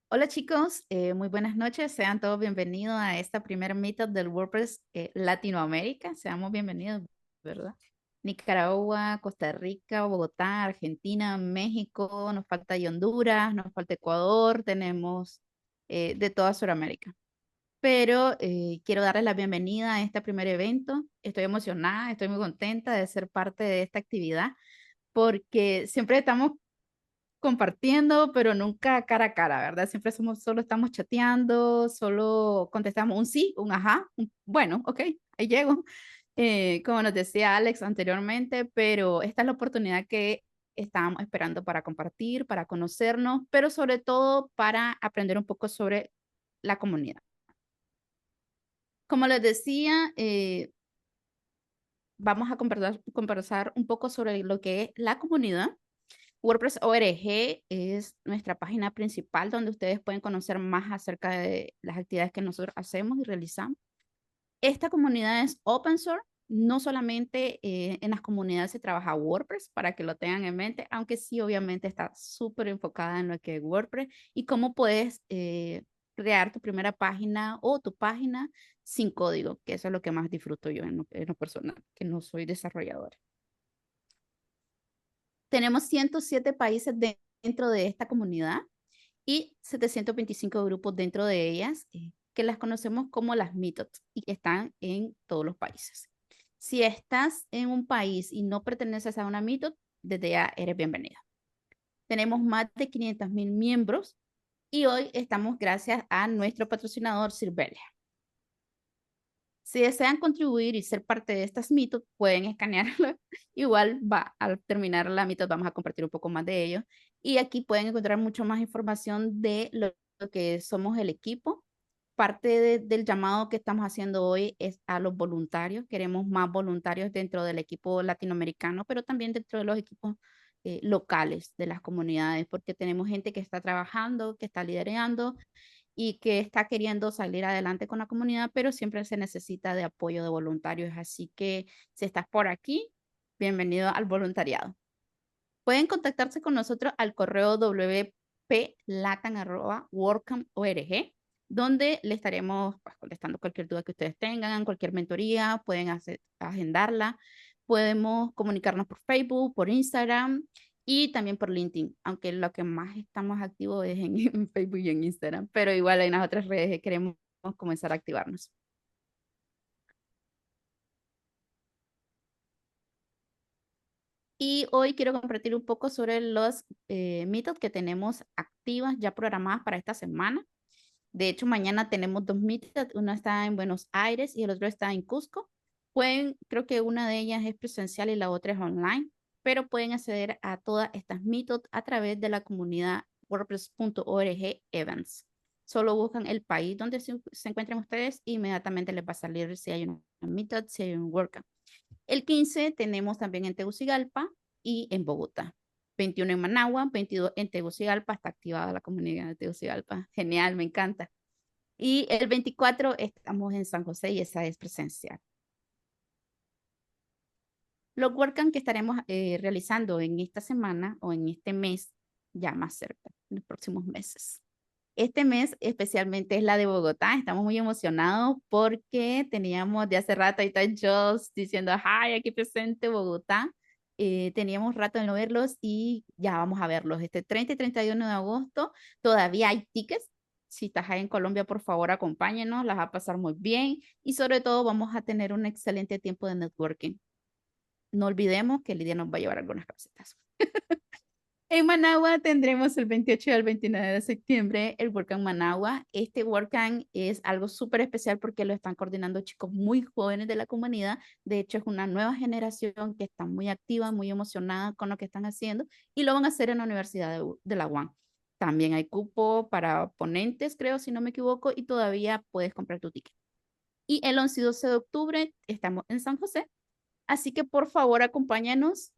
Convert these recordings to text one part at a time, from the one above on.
Hola chicos, muy buenas noches. Sean todos bienvenidos a esta primera meetup del WordPress Latinoamérica. Seamos bienvenidos, ¿verdad? Nicaragua, Costa Rica, Bogotá, Argentina, México, nos falta y Honduras, nos falta Ecuador, tenemos de toda Sudamérica. Pero quiero darles la bienvenida a este primer evento. Estoy emocionada, estoy muy contenta de ser parte de esta actividad porque siempre estamos compartiendo, pero nunca cara a cara, ¿verdad? Siempre solo estamos chateando, solo contestamos un sí, un ajá, un bueno, ok, ahí llego. Como nos decía Alex anteriormente, pero esta es la oportunidad que estábamos esperando para compartir, para conocernos, pero sobre todo para aprender un poco sobre la comunidad. Como les decía, vamos a conversar un poco sobre lo que es la comunidad. WordPress ORG es nuestra página principal donde ustedes pueden conocer más acerca de las actividades que nosotros hacemos y realizamos. Esta comunidad es open source, no solamente en las comunidades se trabaja WordPress, para que lo tengan en mente, aunque sí obviamente está súper enfocada en lo que es WordPress y cómo puedes crear tu primera página o tu página sin código, que eso es lo que más disfruto yo en lo personal, que no soy desarrolladora. Tenemos 107 países dentro de esta comunidad y 725 grupos dentro de ellas, que las conocemos como las meetups y que están en todos los países. Si estás en un país y no perteneces a una meetup, desde ya eres bienvenida. Tenemos más de 500,000 miembros y hoy estamos gracias a nuestro patrocinador Sirvelia. Si desean contribuir y ser parte de estas meetups, pueden escanearla. Igual va, al terminar la meetup vamos a compartir un poco más de ello. Y aquí pueden encontrar mucho más información de lo que somos el equipo. Parte del llamado que estamos haciendo hoy es a los voluntarios. Queremos más voluntarios dentro del equipo latinoamericano, pero también dentro de los equipos locales de las comunidades, porque tenemos gente que está trabajando, que está liderando y que está queriendo salir adelante con la comunidad, pero siempre se necesita de apoyo de voluntarios. Así que si estás por aquí, bienvenido al voluntariado. Pueden contactarse con nosotros al correo wplatan@wordcamp.org, donde le estaremos pues, contestando cualquier duda que ustedes tengan, cualquier mentoría, pueden agendarla. Podemos comunicarnos por Facebook, por Instagram y también por LinkedIn, aunque lo que más estamos activos es en, en Facebook y en Instagram, pero igual en las otras redes queremos comenzar a activarnos. Y hoy quiero compartir un poco sobre los meetups que tenemos activas ya programadas para esta semana. De hecho, mañana tenemos dos meetups, uno está en Buenos Aires y el otro está en Cusco. Creo que una de ellas es presencial y la otra es online, pero pueden acceder a todas estas meetups a través de la comunidad wordpress.org events. Solo buscan el país donde se encuentren ustedes e inmediatamente les va a salir si hay una meetup, si hay un WordCamp. El 15 tenemos también en Tegucigalpa y en Bogotá. 21 en Managua, 22 en Tegucigalpa, está activada la comunidad de Tegucigalpa. Genial, me encanta. Y el 24 estamos en San José y esa es presencial. Los WordCamp que estaremos realizando en esta semana o en este mes, ya más cerca, en los próximos meses. Este mes especialmente es la de Bogotá. Estamos muy emocionados porque teníamos de hace rato, ahí está Joss diciendo, hi, aquí presente Bogotá. Teníamos rato de no verlos y ya vamos a verlos. Este 30 y 31 de agosto todavía hay tickets. Si estás ahí en Colombia, por favor, acompáñenos, las va a pasar muy bien y sobre todo vamos a tener un excelente tiempo de networking. No olvidemos que Lidia nos va a llevar algunas camisetas. En Managua tendremos el 28 y el 29 de septiembre el WordCamp Managua. Este WordCamp es algo súper especial porque lo están coordinando chicos muy jóvenes de la comunidad. De hecho, es una nueva generación que está muy activa, muy emocionada con lo que están haciendo y lo van a hacer en la Universidad de la UAM. También hay cupo para ponentes, creo, si no me equivoco, y todavía puedes comprar tu ticket. Y el 11 y 12 de octubre estamos en San José, así que por favor acompáñanos.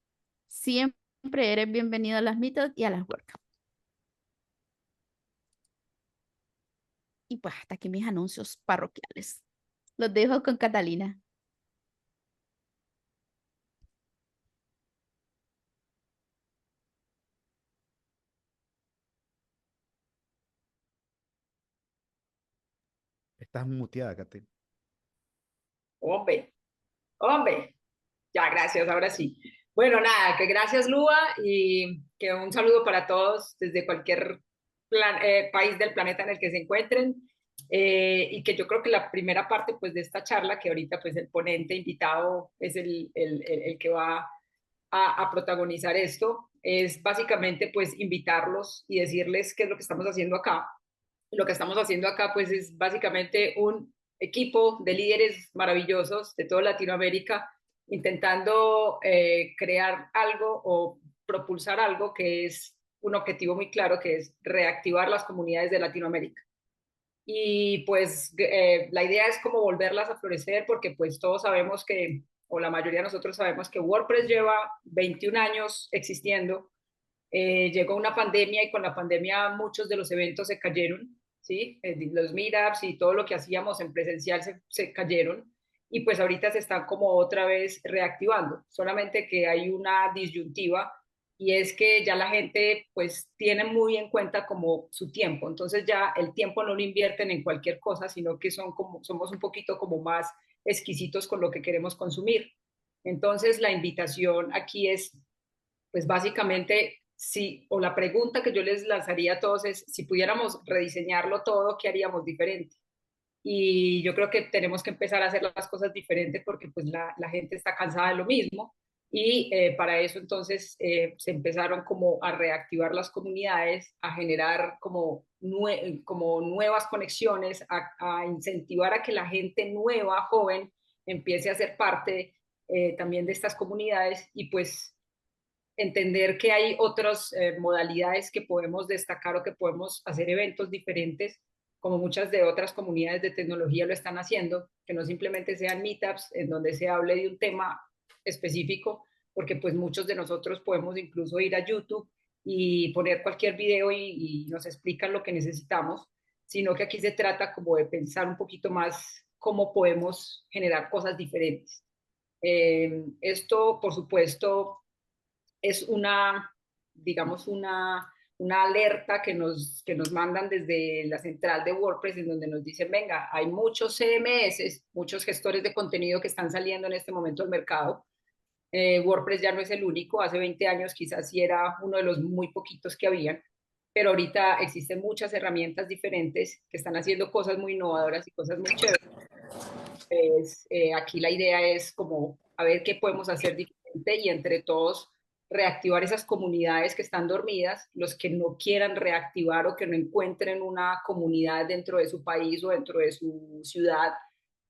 Siempre eres bienvenido a las meetups y a las WordCamp. Y pues hasta aquí mis anuncios parroquiales. Los dejo con Catalina. Estás muteada, Kate. Hombre, hombre. Ya, gracias, ahora sí. Bueno, nada, que gracias, Lua, y que un saludo para todos desde cualquier país del planeta en el que se encuentren. Y que yo creo que la primera parte pues, de esta charla, que ahorita pues, el ponente invitado es el que va a protagonizar esto, es básicamente pues invitarlos y decirles qué es lo que estamos haciendo acá. Lo que estamos haciendo acá pues es básicamente un equipo de líderes maravillosos de toda Latinoamérica intentando crear algo o propulsar algo que es un objetivo muy claro, que es reactivar las comunidades de Latinoamérica. Y pues la idea es como volverlas a florecer porque pues todos sabemos que, o la mayoría de nosotros sabemos que WordPress lleva 21 años existiendo. Llegó una pandemia y con la pandemia muchos de los eventos se cayeron, ¿sí? Los meetups y todo lo que hacíamos en presencial se cayeron y pues ahorita se están como otra vez reactivando, solamente que hay una disyuntiva y es que ya la gente pues tiene muy en cuenta como su tiempo, entonces ya el tiempo no lo invierten en cualquier cosa, sino que somos un poquito como más exquisitos con lo que queremos consumir. Entonces la invitación aquí es pues básicamente, sí, o la pregunta que yo les lanzaría a todos es, si pudiéramos rediseñarlo todo, ¿qué haríamos diferente? Y yo creo que tenemos que empezar a hacer las cosas diferentes porque pues la gente está cansada de lo mismo y para eso entonces se empezaron como a reactivar las comunidades, a generar como nuevas conexiones, a incentivar a que la gente nueva, joven, empiece a ser parte también de estas comunidades y pues entender que hay otras modalidades que podemos destacar o que podemos hacer eventos diferentes, como muchas de otras comunidades de tecnología lo están haciendo, que no simplemente sean meetups en donde se hable de un tema específico, porque pues muchos de nosotros podemos incluso ir a YouTube y poner cualquier video y nos explican lo que necesitamos, sino que aquí se trata como de pensar un poquito más cómo podemos generar cosas diferentes. Esto, por supuesto, es digamos, una alerta que nos mandan desde la central de WordPress en donde nos dicen, venga, hay muchos CMS, muchos gestores de contenido que están saliendo en este momento al mercado. WordPress ya no es el único, hace 20 años quizás sí era uno de los muy poquitos que habían, pero ahorita existen muchas herramientas diferentes que están haciendo cosas muy innovadoras y cosas muy chéveres. Aquí la idea es como a ver qué podemos hacer diferente y entre todos reactivar esas comunidades que están dormidas, los que no quieran reactivar o que no encuentren una comunidad dentro de su país o dentro de su ciudad,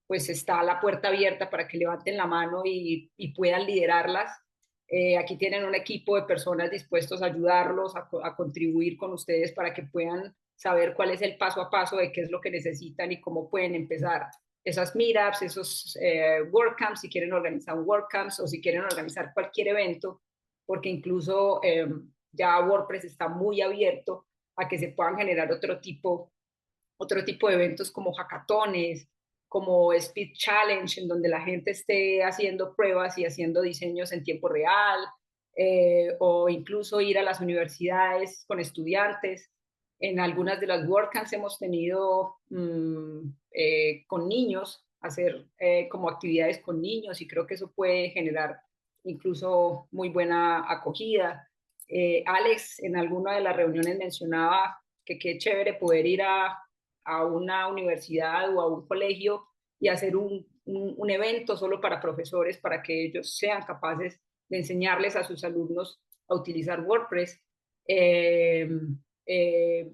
pues está la puerta abierta para que levanten la mano y puedan liderarlas. Aquí tienen un equipo de personas dispuestos a ayudarlos, a contribuir con ustedes para que puedan saber cuál es el paso a paso de qué es lo que necesitan y cómo pueden empezar esas meetups, esos WordCamps, si quieren organizar un WordCamps o si quieren organizar cualquier evento, porque incluso ya WordPress está muy abierto a que se puedan generar otro tipo de eventos como hackatones, como Speed Challenge, en donde la gente esté haciendo pruebas y haciendo diseños en tiempo real, o incluso ir a las universidades con estudiantes. En algunas de las WordCamps hemos tenido con niños, hacer como actividades con niños y creo que eso puede generar incluso muy buena acogida. Alex en alguna de las reuniones mencionaba que qué chévere poder ir a una universidad o a un colegio y hacer un evento solo para profesores para que ellos sean capaces de enseñarles a sus alumnos a utilizar WordPress. Eh, eh,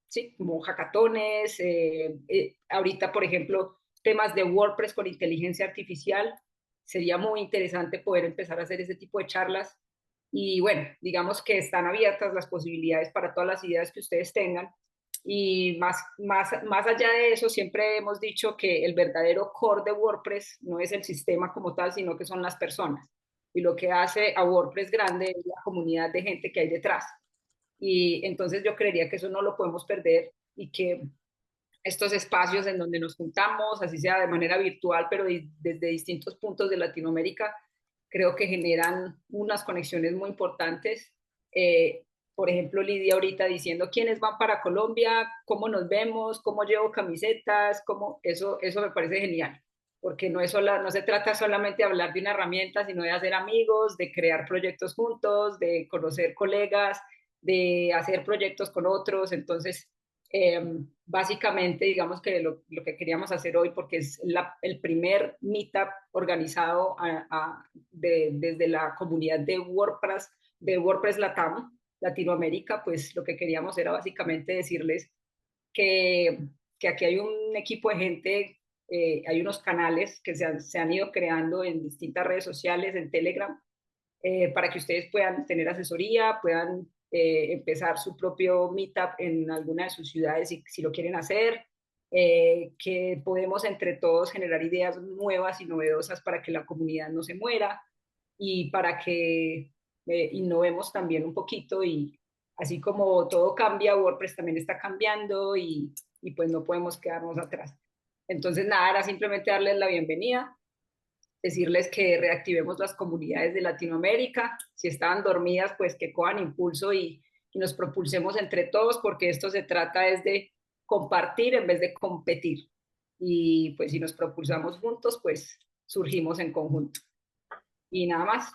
sí, como hackatones, ahorita, por ejemplo, temas de WordPress con inteligencia artificial. Sería muy interesante poder empezar a hacer ese tipo de charlas. Y bueno, digamos que están abiertas las posibilidades para todas las ideas que ustedes tengan. Y más allá de eso, siempre hemos dicho que el verdadero core de WordPress no es el sistema como tal, sino que son las personas. Y lo que hace a WordPress grande es la comunidad de gente que hay detrás. Y entonces yo creería que eso no lo podemos perder y que estos espacios en donde nos juntamos, así sea de manera virtual, pero desde distintos puntos de Latinoamérica, creo que generan unas conexiones muy importantes. por ejemplo, Lidia ahorita diciendo quiénes van para Colombia, cómo nos vemos, cómo llevo camisetas, eso me parece genial, porque no se trata solamente de hablar de una herramienta, sino de hacer amigos, de crear proyectos juntos, de conocer colegas, de hacer proyectos con otros. Entonces, básicamente, digamos que lo que queríamos hacer hoy, porque es el primer meetup organizado desde la comunidad de WordPress Latam, Latinoamérica, pues lo que queríamos era básicamente decirles que, que aquí hay un equipo de gente, hay unos canales que se han ido creando en distintas redes sociales, en Telegram, para que ustedes puedan tener asesoría, puedan empezar su propio meetup en alguna de sus ciudades si lo quieren hacer, que podemos entre todos generar ideas nuevas y novedosas para que la comunidad no se muera y para que innovemos también un poquito y así como todo cambia, WordPress también está cambiando y pues no podemos quedarnos atrás. Entonces, nada, era simplemente darles la bienvenida, decirles que reactivemos las comunidades de Latinoamérica, si estaban dormidas, pues que cojan impulso y nos propulsemos entre todos, porque esto se trata es de compartir en vez de competir. Y pues si nos propulsamos juntos, pues surgimos en conjunto. Y nada más.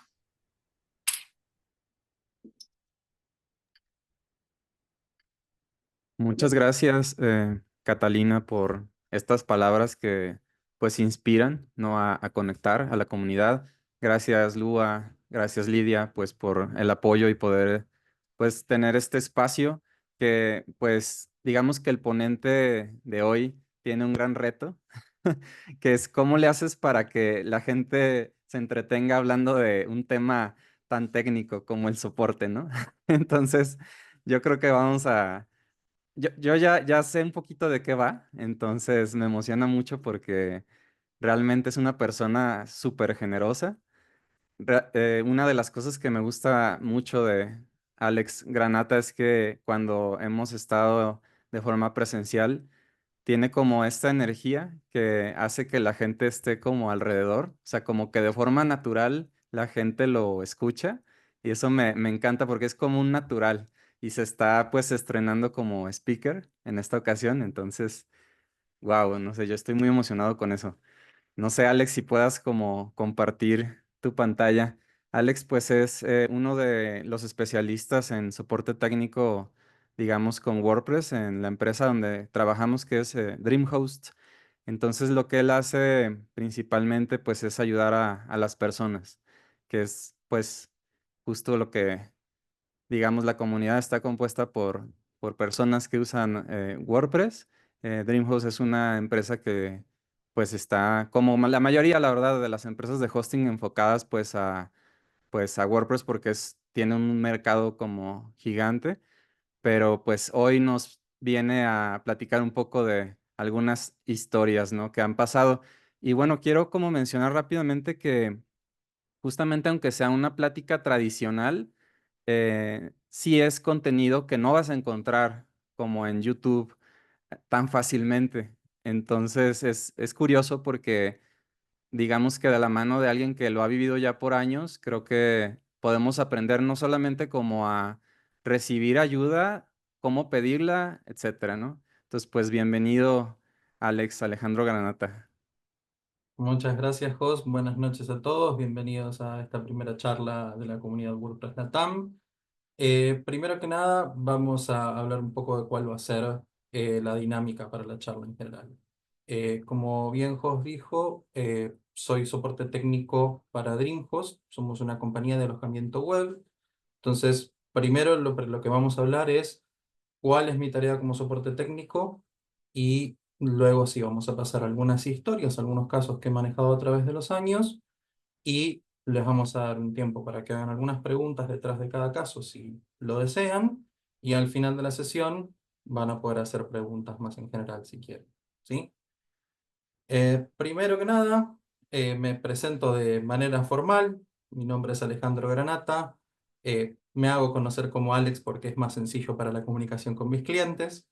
Muchas gracias, Catalina, por estas palabras que pues inspiran, ¿no? A conectar a la comunidad. Gracias, Lua, gracias, Lidia, pues por el apoyo y poder pues tener este espacio que pues digamos que el ponente de hoy tiene un gran reto, que es cómo le haces para que la gente se entretenga hablando de un tema tan técnico como el soporte, ¿no? Entonces, yo creo que vamos a yo ya sé un poquito de qué va, entonces me emociona mucho porque realmente es una persona súper generosa. Una de las cosas que me gusta mucho de Alex Granata es que cuando hemos estado de forma presencial, tiene como esta energía que hace que la gente esté como alrededor, o sea, como que de forma natural la gente lo escucha y eso me encanta porque es como un natural y se está pues estrenando como speaker en esta ocasión, entonces, wow, no sé, yo estoy muy emocionado con eso. No sé, Alex, si puedas como compartir tu pantalla. Alex, pues es uno de los especialistas en soporte técnico, digamos, con WordPress en la empresa donde trabajamos, que es DreamHost. Entonces, lo que él hace principalmente, pues, es ayudar a las personas, que es, pues, justo lo que digamos, la comunidad está compuesta por personas que usan WordPress. DreamHost es una empresa que pues está, como la mayoría, la verdad, de las empresas de hosting enfocadas pues a WordPress porque tiene un mercado como gigante, pero pues hoy nos viene a platicar un poco de algunas historias, ¿no? Que han pasado. Y bueno, quiero como mencionar rápidamente que justamente aunque sea una plática tradicional, sí es contenido que no vas a encontrar como en YouTube tan fácilmente. Entonces es curioso porque digamos que de la mano de alguien que lo ha vivido ya por años, creo que podemos aprender no solamente como a recibir ayuda, cómo pedirla, etcétera, ¿no? Entonces, pues bienvenido, Alex Alejandro Granata. Muchas gracias, Jos. Buenas noches a todos. Bienvenidos a esta primera charla de la comunidad WordPress Latam. Primero que nada, vamos a hablar un poco de cuál va a ser la dinámica para la charla en general. Como bien Jos dijo, soy soporte técnico para DreamHost. Somos una compañía de alojamiento web. Entonces, primero lo que vamos a hablar es cuál es mi tarea como soporte técnico y luego sí vamos a pasar algunas historias, algunos casos que he manejado a través de los años y les vamos a dar un tiempo para que hagan algunas preguntas detrás de cada caso si lo desean y al final de la sesión van a poder hacer preguntas más en general si quieren, ¿sí? Primero que nada, me presento de manera formal. Mi nombre es Alejandro Granata. Me hago conocer como Alex porque es más sencillo para la comunicación con mis clientes.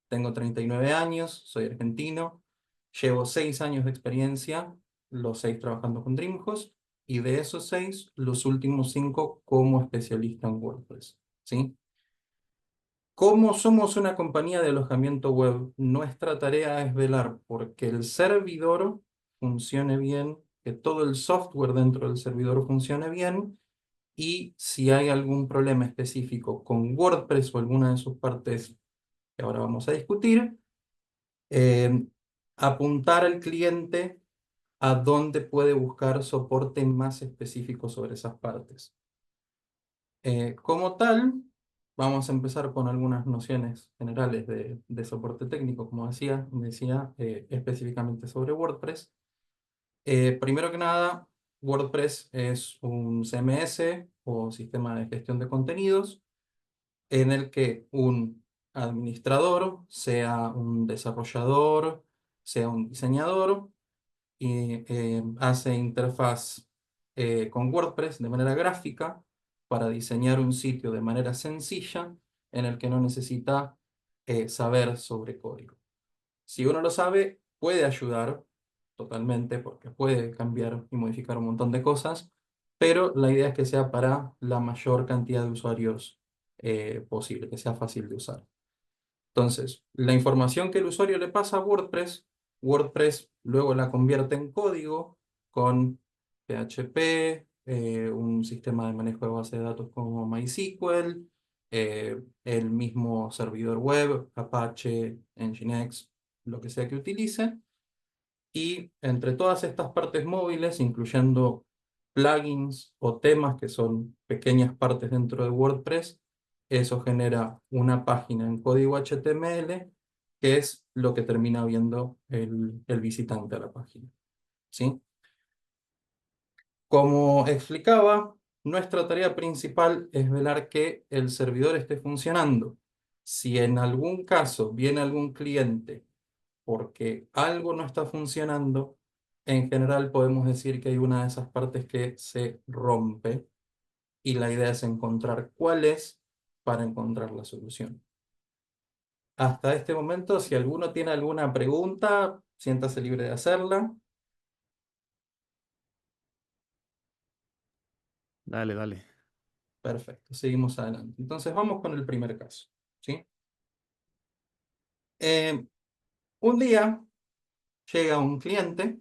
Tengo 39 años, soy argentino. Llevo 6 años de experiencia, los 6 trabajando con DreamHost, y de esos 6, los últimos 5 como especialista en WordPress, ¿sí? Como somos una compañía de alojamiento web, nuestra tarea es velar porque el servidor funcione bien, que todo el software dentro del servidor funcione bien, y si hay algún problema específico con WordPress o alguna de sus partes que ahora vamos a discutir, eh, apuntar al cliente a dónde puede buscar soporte más específico sobre esas partes. Como tal, vamos a empezar con algunas nociones generales de soporte técnico, como decía específicamente sobre WordPress. Primero que nada, WordPress es un CMS o sistema de gestión de contenidos en el que un administrador, sea un desarrollador, sea un diseñador, y hace interfaz con WordPress de manera gráfica para diseñar un sitio de manera sencilla en el que no necesita saber sobre código. Si uno lo sabe, puede ayudar totalmente porque puede cambiar y modificar un montón de cosas, pero la idea es que sea para la mayor cantidad de usuarios posible, que sea fácil de usar. Entonces, la información que el usuario le pasa a WordPress, WordPress luego la convierte en código con PHP, un sistema de manejo de base de datos como MySQL, el mismo servidor web, Apache, Nginx, lo que sea que utilice. Y entre todas estas partes móviles, incluyendo plugins o temas que son pequeñas partes dentro de WordPress, eso genera una página en código HTML, que es lo que termina viendo el visitante a la página. ¿Sí? Como explicaba, nuestra tarea principal es velar que el servidor esté funcionando. Si en algún caso viene algún cliente porque algo no está funcionando, en general podemos decir que hay una de esas partes que se rompe y la idea es encontrar cuál es para encontrar la solución. Hasta este momento, si alguno tiene alguna pregunta, siéntase libre de hacerla. Dale, dale. Perfecto, seguimos adelante. Entonces vamos con el primer caso, ¿sí? Eh, un día llega un cliente.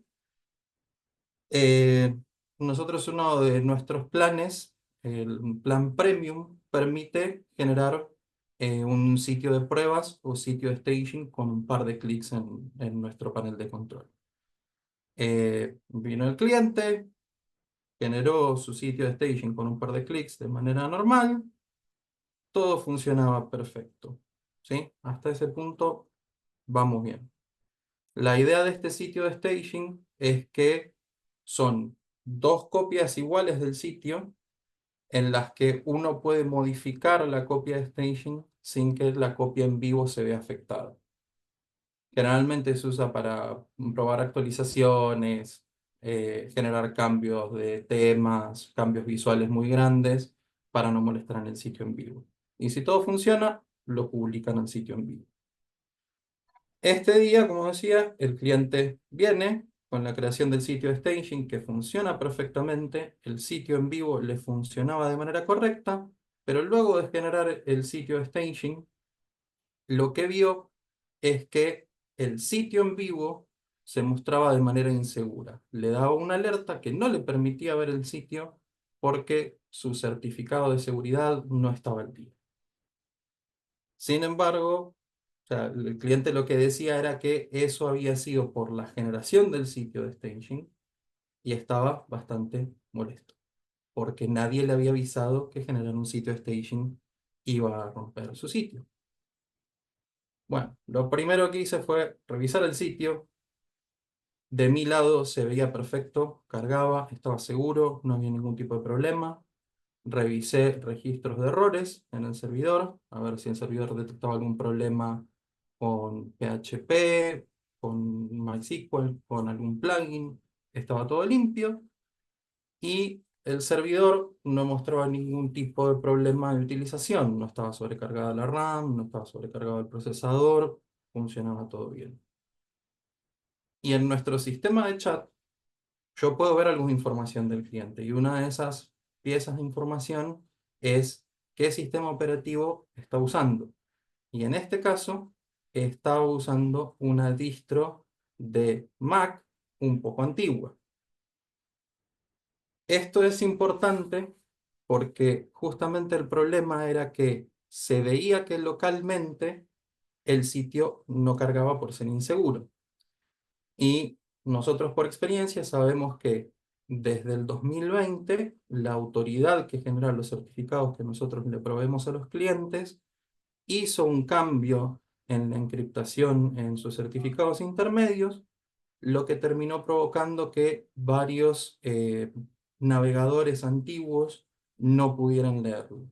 Eh, Nosotros uno de nuestros planes, el plan Premium, permite generar un sitio de pruebas o sitio de staging con un par de clics en nuestro panel de control. Vino el cliente, generó su sitio de staging con un par de clics de manera normal, todo funcionaba perfecto, ¿sí? Hasta ese punto vamos bien. La idea de este sitio de staging es que son dos copias iguales del sitio en las que uno puede modificar la copia de staging sin que la copia en vivo se vea afectada. Generalmente se usa para probar actualizaciones, generar cambios de temas, cambios visuales muy grandes para no molestar en el sitio en vivo. Y si todo funciona, lo publican al sitio en vivo. Este día, como decía, el cliente viene con la creación del sitio de staging que funciona perfectamente, el sitio en vivo le funcionaba de manera correcta, pero luego de generar el sitio de staging, lo que vio es que el sitio en vivo se mostraba de manera insegura. Le daba una alerta que no le permitía ver el sitio porque su certificado de seguridad no estaba al día. Sin embargo, o sea, el cliente lo que decía era que eso había sido por la generación del sitio de staging y estaba bastante molesto, porque nadie le había avisado que generar un sitio de staging iba a romper su sitio. Bueno, lo primero que hice fue revisar el sitio. De mi lado se veía perfecto, cargaba, estaba seguro, no había ningún tipo de problema. Revisé registros de errores en el servidor, a ver si el servidor detectaba algún problema con PHP, con MySQL, con algún plugin. Estaba todo limpio y el servidor no mostraba ningún tipo de problema de utilización. No estaba sobrecargada la RAM, no estaba sobrecargado el procesador, funcionaba todo bien. Y en nuestro sistema de chat, yo puedo ver alguna información del cliente y una de esas piezas de información es qué sistema operativo está usando. Y en este caso, estaba usando una distro de Mac un poco antigua. Esto es importante porque justamente el problema era que se veía que localmente el sitio no cargaba por ser inseguro. Y nosotros por experiencia sabemos que desde el 2020, la autoridad que genera los certificados que nosotros le proveemos a los clientes hizo un cambio en la encriptación en sus certificados intermedios, lo que terminó provocando que varios navegadores antiguos no pudieran leerlo.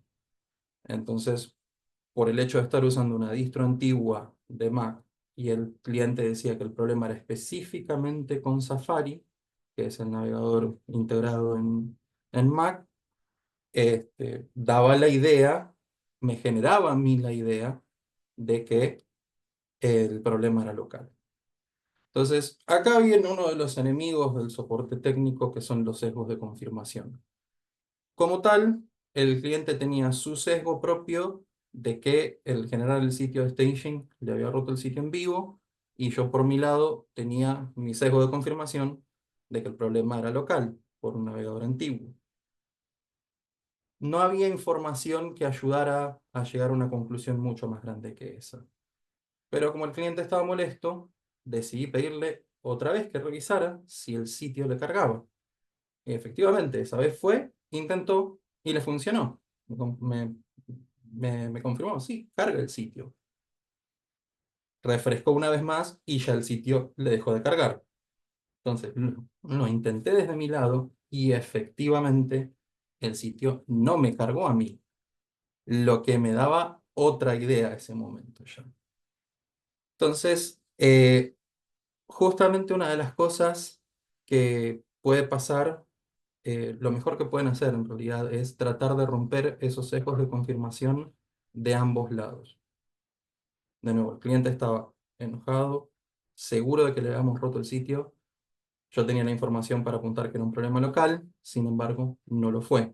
Entonces, por el hecho de estar usando una distro antigua de Mac y el cliente decía que el problema era específicamente con Safari, que es el navegador integrado en Mac, daba la idea, me generaba a mí la idea de que el problema era local. Entonces, acá viene uno de los enemigos del soporte técnico, que son los sesgos de confirmación. Como tal, el cliente tenía su sesgo propio de que el generar el sitio de staging le había roto el sitio en vivo, y yo por mi lado tenía mi sesgo de confirmación de que el problema era local, por un navegador antiguo. No había información que ayudara a llegar a una conclusión mucho más grande que esa. Pero como el cliente estaba molesto, decidí pedirle otra vez que revisara si el sitio le cargaba. Y efectivamente, esa vez fue, intentó y le funcionó. Me confirmó, sí, carga el sitio. Refrescó una vez más y ya el sitio le dejó de cargar. Entonces, lo intenté desde mi lado y efectivamente el sitio no me cargó a mí, lo que me daba otra idea a ese momento ya. Entonces, justamente una de las cosas que puede pasar, lo mejor que pueden hacer en realidad es tratar de romper esos sesgos de confirmación de ambos lados. De nuevo, el cliente estaba enojado, seguro de que le habíamos roto el sitio. Yo tenía la información para apuntar que era un problema local, sin embargo, no lo fue.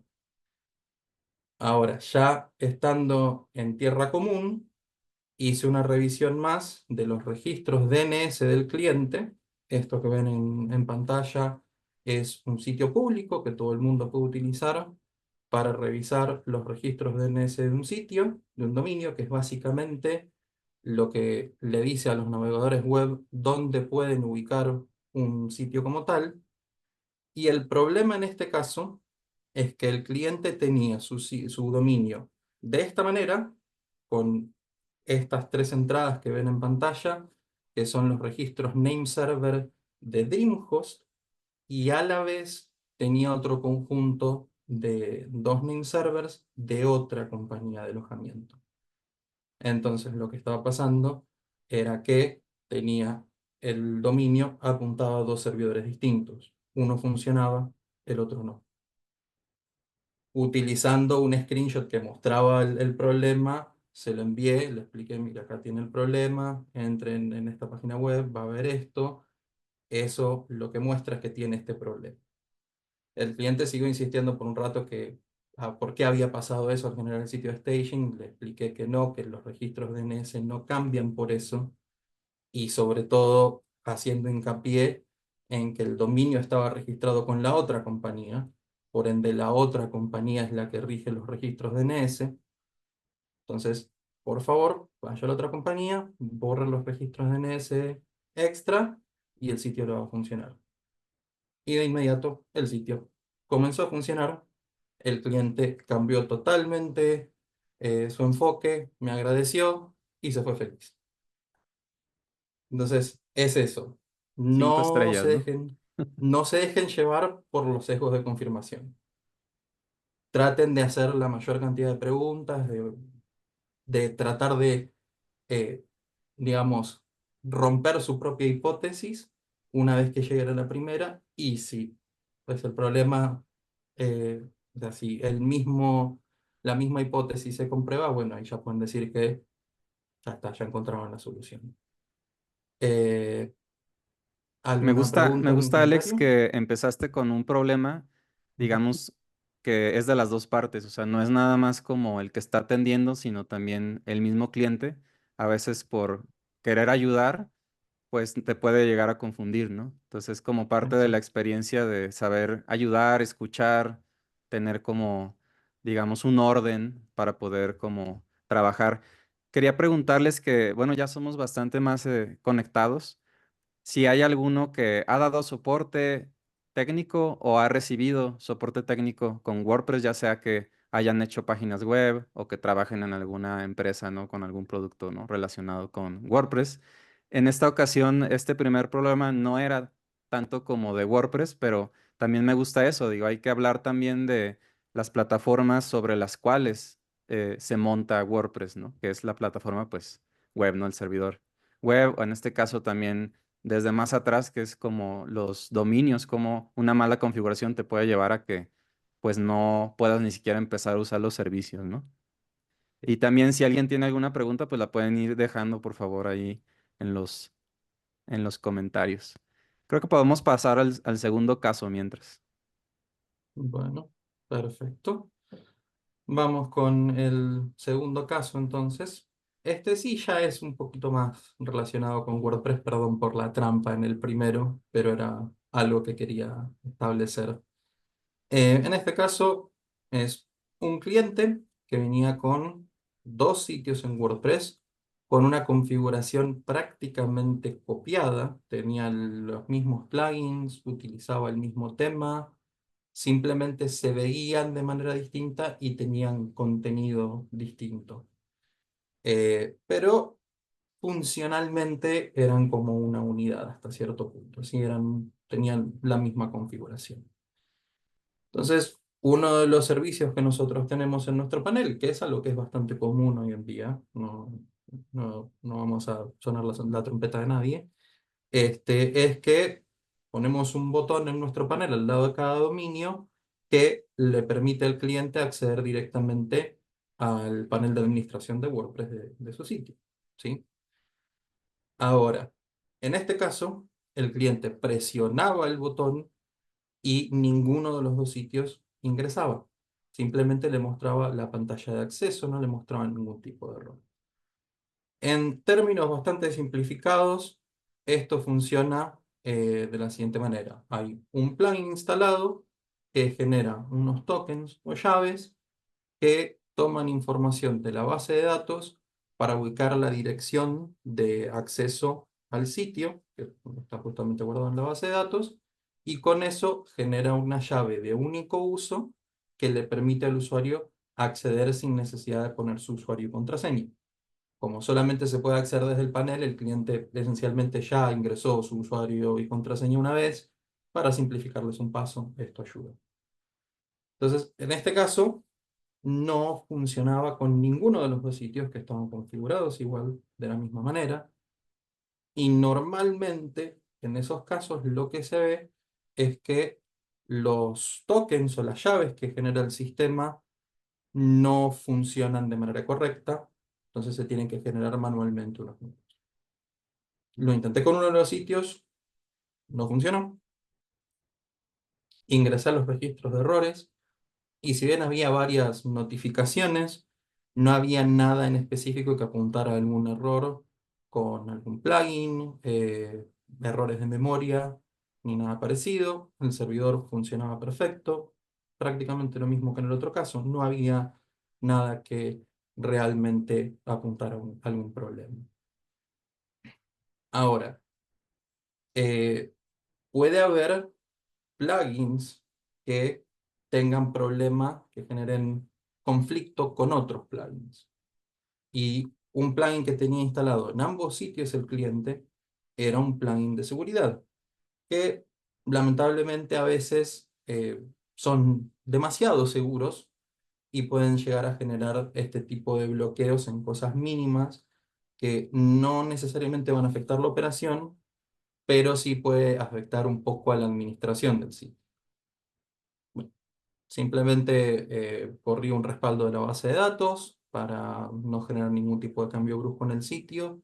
Ahora, ya estando en tierra común, hice una revisión más de los registros DNS del cliente. Esto que ven en pantalla es un sitio público que todo el mundo puede utilizar para revisar los registros DNS de un sitio, de un dominio, que es básicamente lo que le dice a los navegadores web dónde pueden ubicar un sitio como tal. Y el problema en este caso es que el cliente tenía su dominio de esta manera, con estas tres entradas que ven en pantalla, que son los registros name server de DreamHost, y a la vez tenía otro conjunto de dos name servers de otra compañía de alojamiento. Entonces lo que estaba pasando era que tenía el dominio apuntado a dos servidores distintos. Uno funcionaba, el otro no. Utilizando un screenshot que mostraba el problema, se lo envié, le expliqué, mira, acá tiene el problema, entren en esta página web, va a ver esto. Eso lo que muestra es que tiene este problema. El cliente siguió insistiendo por un rato que por qué había pasado eso al generar el sitio de staging. Le expliqué que no, que los registros DNS no cambian por eso, y sobre todo haciendo hincapié en que el dominio estaba registrado con la otra compañía, por ende la otra compañía es la que rige los registros DNS. Entonces, por favor, vaya a la otra compañía, borre los registros DNS extra y el sitio le va a funcionar. Y de inmediato el sitio comenzó a funcionar. El cliente cambió totalmente su enfoque, me agradeció y se fue feliz. Entonces, es eso. 5 estrellas, ¿no? No se dejen llevar por los sesgos de confirmación. Traten de hacer la mayor cantidad de preguntas, de tratar de, eh, digamos, romper su propia hipótesis una vez que lleguen a la primera, y si pues el problema, o sea, si la misma hipótesis se comprueba, bueno, ahí ya pueden decir que ya está, ya encontraron la solución. Me ¿Alguna gusta, me pregunta, algún gusta, Alex, comentario? que empezaste con un problema, Ujú. digamos, que es de las dos partes. O sea, no es nada más como el que está atendiendo, sino también el mismo cliente. a veces por querer ayudar, pues te puede llegar a confundir, ¿no? Entonces, como parte de la experiencia de saber ayudar, escuchar, tener como, digamos, un orden para poder como trabajar. Quería preguntarles que, bueno, ya somos bastante más conectados. Si hay alguno que ha dado soporte técnico o ha recibido soporte técnico con WordPress, ya sea que hayan hecho páginas web o que trabajen en alguna empresa, ¿no? Con algún producto, ¿no? Relacionado con WordPress. En esta ocasión, este primer problema no era tanto como de WordPress, pero también me gusta eso. Digo, hay que hablar también de las plataformas sobre las cuales se monta WordPress, ¿no? Que es la plataforma, pues, web, ¿no? El servidor web, o en este caso también desde más atrás, que es como los dominios, como una mala configuración te puede llevar a que pues no puedas ni siquiera empezar a usar los servicios, ¿no? Y también si alguien tiene alguna pregunta, pues la pueden ir dejando por favor ahí en en los comentarios. Creo que podemos pasar al segundo caso mientras. Bueno, perfecto. Vamos con el segundo caso entonces. Este sí ya es un poquito más relacionado con WordPress, perdón por la trampa en el primero, pero era algo que quería establecer. En este caso es un cliente que venía con dos sitios en WordPress con una configuración prácticamente copiada. Tenía los mismos plugins, utilizaba el mismo tema, simplemente se veían de manera distinta y tenían contenido distinto. Pero funcionalmente eran como una unidad hasta cierto punto, ¿sí? Tenían la misma configuración. Entonces, uno de los servicios que nosotros tenemos en nuestro panel, que es algo que es bastante común hoy en día, no vamos a sonar la trompeta de nadie, es que ponemos un botón en nuestro panel al lado de cada dominio que le permite al cliente acceder directamente al panel de administración de WordPress de su sitio, ¿sí? Ahora, en este caso, el cliente presionaba el botón y ninguno de los dos sitios ingresaba. Simplemente le mostraba la pantalla de acceso, no le mostraba ningún tipo de error. En términos bastante simplificados, esto funciona de la siguiente manera. Hay un plugin instalado que genera unos tokens o llaves que toman información de la base de datos para ubicar la dirección de acceso al sitio, que está justamente guardado en la base de datos, y con eso genera una llave de único uso que le permite al usuario acceder sin necesidad de poner su usuario y contraseña. Como solamente se puede acceder desde el panel, el cliente esencialmente ya ingresó su usuario y contraseña una vez. Para simplificarles un paso, esto ayuda. Entonces, en este caso, no funcionaba con ninguno de los dos sitios que estaban configurados igual de la misma manera. Y normalmente, en esos casos, lo que se ve es que los tokens o las llaves que genera el sistema no funcionan de manera correcta, entonces se tienen que generar manualmente unos nuevos. Lo intenté con uno de los sitios, no funcionó. Ingresé a los registros de errores y si bien había varias notificaciones, no había nada en específico que apuntara a algún error con algún plugin, errores de memoria, ni nada parecido. El servidor funcionaba perfecto, prácticamente lo mismo que en el otro caso. No había nada que realmente apuntara a algún problema. Ahora, eh, puede haber plugins que tengan problemas, que generen conflicto con otros plugins. Y un plugin que tenía instalado en ambos sitios el cliente era un plugin de seguridad, que lamentablemente a veces son demasiado seguros y pueden llegar a generar este tipo de bloqueos en cosas mínimas que no necesariamente van a afectar la operación, pero sí puede afectar un poco a la administración del sitio. Bueno, simplemente corrí un respaldo de la base de datos para no generar ningún tipo de cambio brusco en el sitio.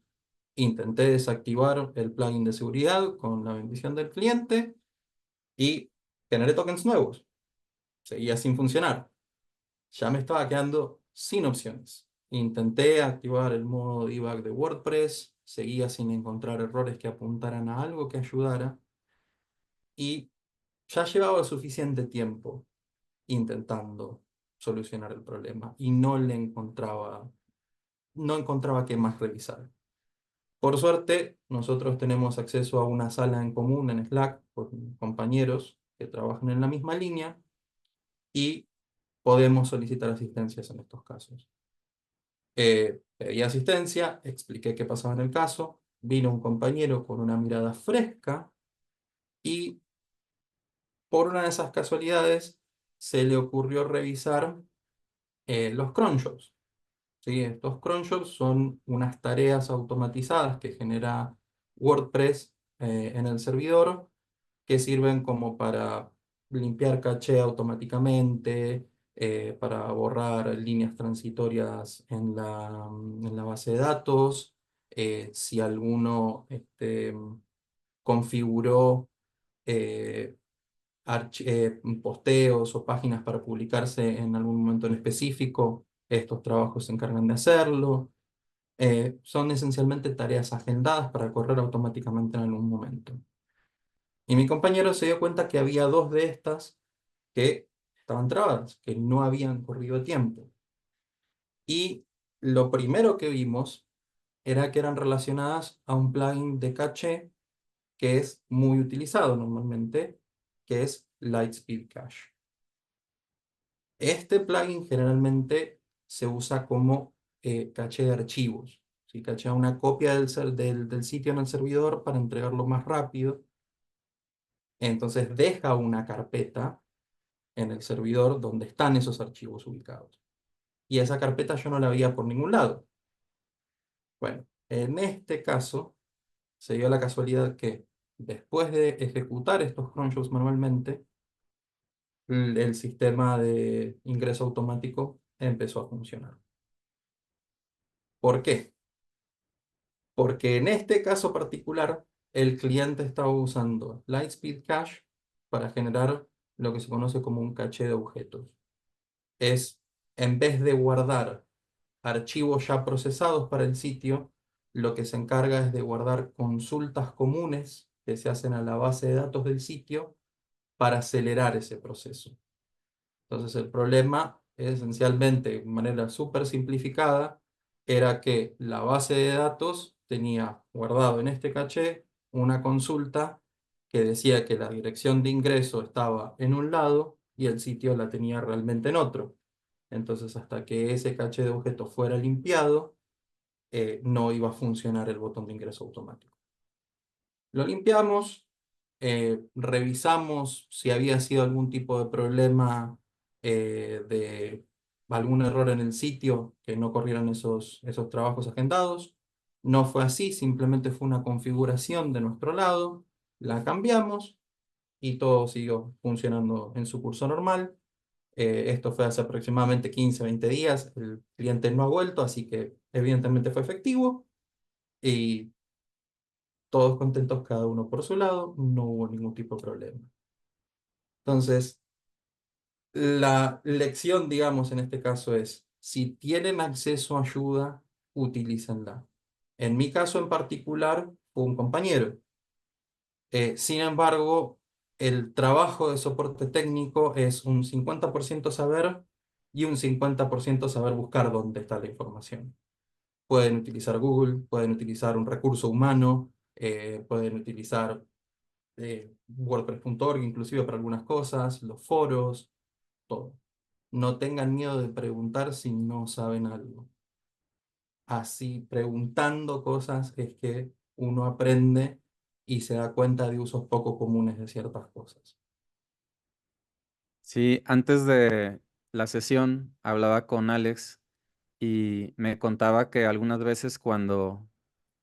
Intenté desactivar el plugin de seguridad con la bendición del cliente y generé tokens nuevos. Seguía sin funcionar. Ya me estaba quedando sin opciones. Intenté activar el modo debug de WordPress, seguía sin encontrar errores que apuntaran a algo que ayudara y ya llevaba suficiente tiempo intentando solucionar el problema y no encontraba qué más revisar. Por suerte, nosotros tenemos acceso a una sala en común en Slack con compañeros que trabajan en la misma línea y podemos solicitar asistencias en estos casos. Pedí asistencia, expliqué qué pasaba en el caso, vino un compañero con una mirada fresca y por una de esas casualidades se le ocurrió revisar los cron jobs. ¿Sí? Estos cron jobs son unas tareas automatizadas que genera WordPress en el servidor que sirven como para limpiar caché automáticamente, para borrar líneas transitorias en la base de datos, si alguno configuró eh, posteos o páginas para publicarse en algún momento en específico, estos trabajos se encargan de hacerlo. Son esencialmente tareas agendadas para correr automáticamente en algún momento. Y mi compañero se dio cuenta que había dos de estas que estaban trabadas, que no habían corrido a tiempo. Y lo primero que vimos era que eran relacionadas a un plugin de caché que es muy utilizado normalmente, que es Lightspeed Cache. Este plugin generalmente se usa como caché de archivos. ¿Sí? Cachea una copia del sitio en el servidor para entregarlo más rápido. Entonces deja una carpeta en el servidor donde están esos archivos ubicados. Y esa carpeta yo no la veía por ningún lado. Bueno, en este caso se dio la casualidad que después de ejecutar estos cron jobs manualmente, el sistema de ingreso automático empezó a funcionar. ¿Por qué? Porque en este caso particular, el cliente estaba usando Lightspeed Cache para generar lo que se conoce como un caché de objetos. Es, en vez de guardar archivos ya procesados para el sitio, lo que se encarga es de guardar consultas comunes que se hacen a la base de datos del sitio para acelerar ese proceso. Entonces el problema, esencialmente, de manera súper simplificada, era que la base de datos tenía guardado en este caché una consulta que decía que la dirección de ingreso estaba en un lado y el sitio la tenía realmente en otro. Entonces, hasta que ese caché de objetos fuera limpiado, no iba a funcionar el botón de ingreso automático. Lo limpiamos, revisamos si había sido algún tipo de problema de algún error en el sitio que no corrieran esos trabajos agendados. No fue así, simplemente fue una configuración de nuestro lado, la cambiamos y todo siguió funcionando en su curso normal. Esto fue hace aproximadamente 15, 20 días, el cliente no ha vuelto, así que evidentemente fue efectivo y todos contentos, cada uno por su lado, no hubo ningún tipo de problema. Entonces, la lección, digamos, en este caso es, si tienen acceso a ayuda, utilícenla. En mi caso en particular, fue un compañero. Sin embargo, el trabajo de soporte técnico es un 50% saber y un 50% saber buscar dónde está la información. Pueden utilizar Google, pueden utilizar un recurso humano, pueden utilizar WordPress.org inclusive para algunas cosas, los foros, todo. No tengan miedo de preguntar si no saben algo. Así, preguntando cosas es que uno aprende y se da cuenta de usos poco comunes de ciertas cosas. Sí, antes de la sesión hablaba con Alex y me contaba que algunas veces cuando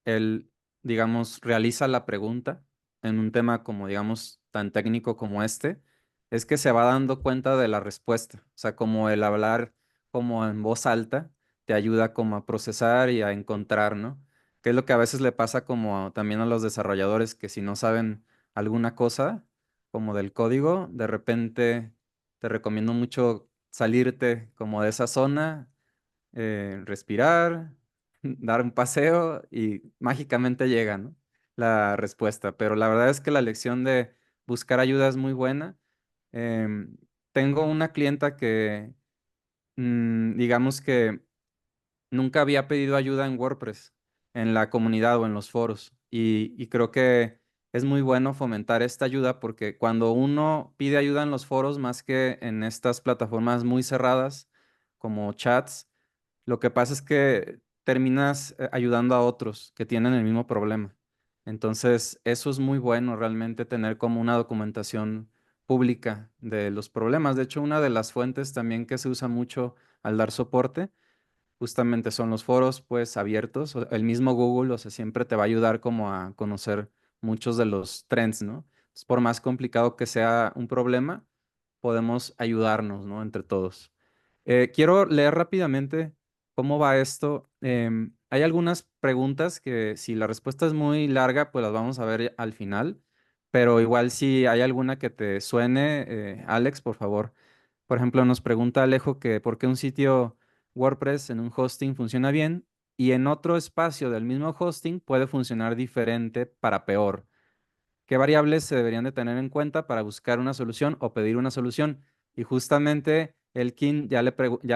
él, digamos, realiza la pregunta en un tema como, digamos, tan técnico como este, es que se va dando cuenta de la respuesta. O sea, como el hablar como en voz alta te ayuda como a procesar y a encontrar, ¿no? Que es lo que a veces le pasa como también a los desarrolladores que si no saben alguna cosa como del código, de repente te recomiendo mucho salirte como de esa zona, respirar, dar un paseo y mágicamente llega, ¿no? La respuesta. Pero la verdad es que la lección de buscar ayuda es muy buena. Em, Tengo una clienta que, digamos que nunca había pedido ayuda en WordPress, en la comunidad o en los foros. Y creo que es muy bueno fomentar esta ayuda porque cuando uno pide ayuda en los foros, más que en estas plataformas muy cerradas como chats, lo que pasa es que terminas ayudando a otros que tienen el mismo problema. Entonces, eso es muy bueno realmente tener como una documentación pública de los problemas. De hecho, una de las fuentes también que se usa mucho al dar soporte justamente son los foros pues abiertos, el mismo Google, o sea, siempre te va a ayudar como a conocer muchos de los trends, ¿no? Entonces, por más complicado que sea un problema, podemos ayudarnos, ¿no? Entre todos. Quiero leer rápidamente cómo va esto. Hay algunas preguntas que si la respuesta es muy larga, pues las vamos a ver al final, pero igual si hay alguna que te suene, Alex, por favor. Por ejemplo, nos pregunta Alejo que por qué un sitio WordPress en un hosting funciona bien y en otro espacio del mismo hosting puede funcionar diferente para peor. ¿Qué variables se deberían de tener en cuenta para buscar una solución o pedir una solución? Y justamente Elkin ya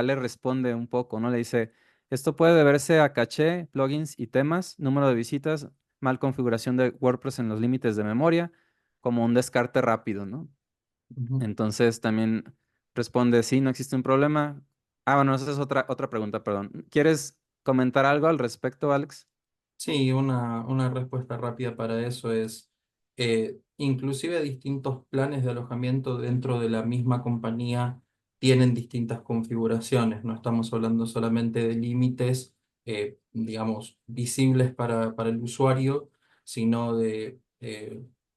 le responde un poco, ¿no? Le dice, esto puede deberse a caché, plugins y temas, número de visitas, mal configuración de WordPress en los límites de memoria, como un descarte rápido, ¿no? Ujú. Entonces también responde, sí, no existe un problema. Ah, bueno, esa es otra pregunta, perdón. ¿Quieres comentar algo al respecto, Alex? Sí, una respuesta rápida para eso es, inclusive distintos planes de alojamiento dentro de la misma compañía tienen distintas configuraciones. No estamos hablando solamente de límites, digamos, visibles para el usuario, sino de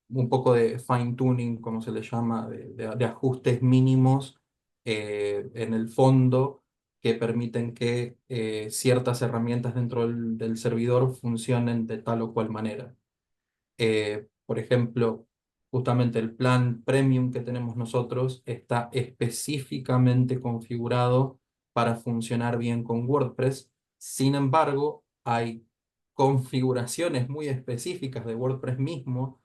un poco de fine tuning, como se le llama, de ajustes mínimos en el fondo que permiten que ciertas herramientas dentro del servidor funcionen de tal o cual manera. Por ejemplo, justamente el plan premium que tenemos nosotros está específicamente configurado para funcionar bien con WordPress. Sin embargo, hay configuraciones muy específicas de WordPress mismo,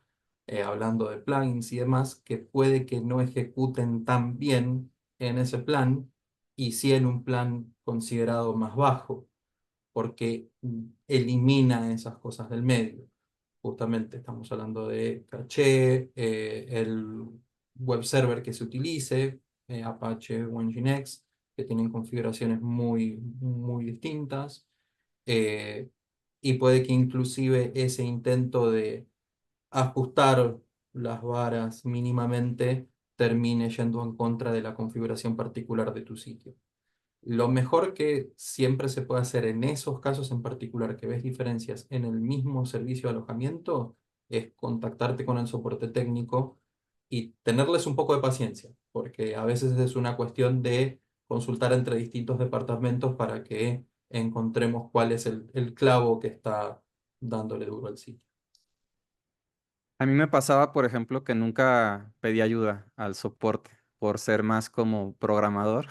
hablando de plugins y demás, que puede que no ejecuten tan bien en ese plan y sí en un plan considerado más bajo, porque elimina esas cosas del medio. Justamente estamos hablando de caché, el web server que se utilice, Apache o Nginx, que tienen configuraciones muy distintas. eh, y puede que inclusive ese intento de ajustar las varas mínimamente termine yendo en contra de la configuración particular de tu sitio. Lo mejor que siempre se puede hacer en esos casos en particular, que ves diferencias en el mismo servicio de alojamiento, es contactarte con el soporte técnico y tenerles un poco de paciencia, porque a veces es una cuestión de consultar entre distintos departamentos para que encontremos cuál es el clavo que está dándole duro al sitio. A mí me pasaba, por ejemplo, que nunca pedí ayuda al soporte por ser más como programador.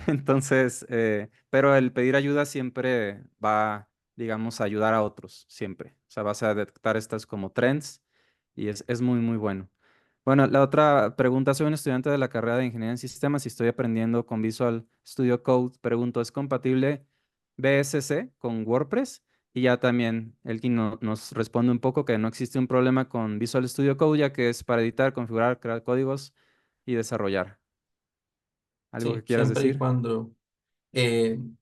Entonces, pero el pedir ayuda siempre va, digamos, a ayudar a otros, siempre. O sea, vas a detectar estas como trends y es muy, muy bueno. Bueno, la otra pregunta, soy un estudiante de la carrera de Ingeniería en Sistemas y estoy aprendiendo con Visual Studio Code. Pregunto, ¿es compatible BSC con WordPress? Y ya también nos responde un poco que no existe un problema con Visual Studio Code, ya que es para editar, configurar, crear códigos y desarrollar. ¿Algo que Sí, quieras siempre y decir? cuando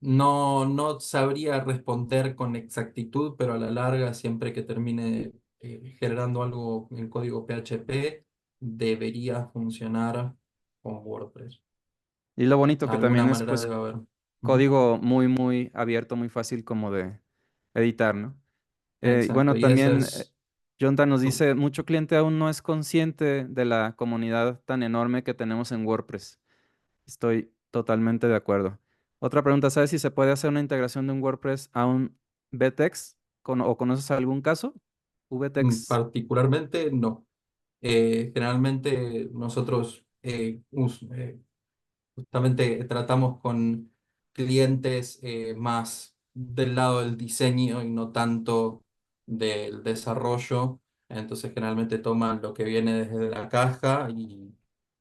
no sabría responder con exactitud, pero a la larga, siempre que termine generando algo en código PHP, debería funcionar con WordPress. Y lo bonito que Alguna también es manera pues debe haber. Ujú. código muy, muy abierto, muy fácil como de editar, ¿no? Y Exacto, bueno, y ese también es... Jonta nos su- dice, mucho cliente aún no es consciente de la comunidad tan enorme que tenemos en WordPress. Estoy totalmente de acuerdo. Otra pregunta, ¿sabes si se puede hacer una integración de un WordPress a un VTEX? ¿O conoces algún caso? VTEX. Particularmente, no. Generalmente nosotros justamente tratamos con clientes más del lado del diseño y no tanto del desarrollo. Entonces generalmente toman lo que viene desde la caja y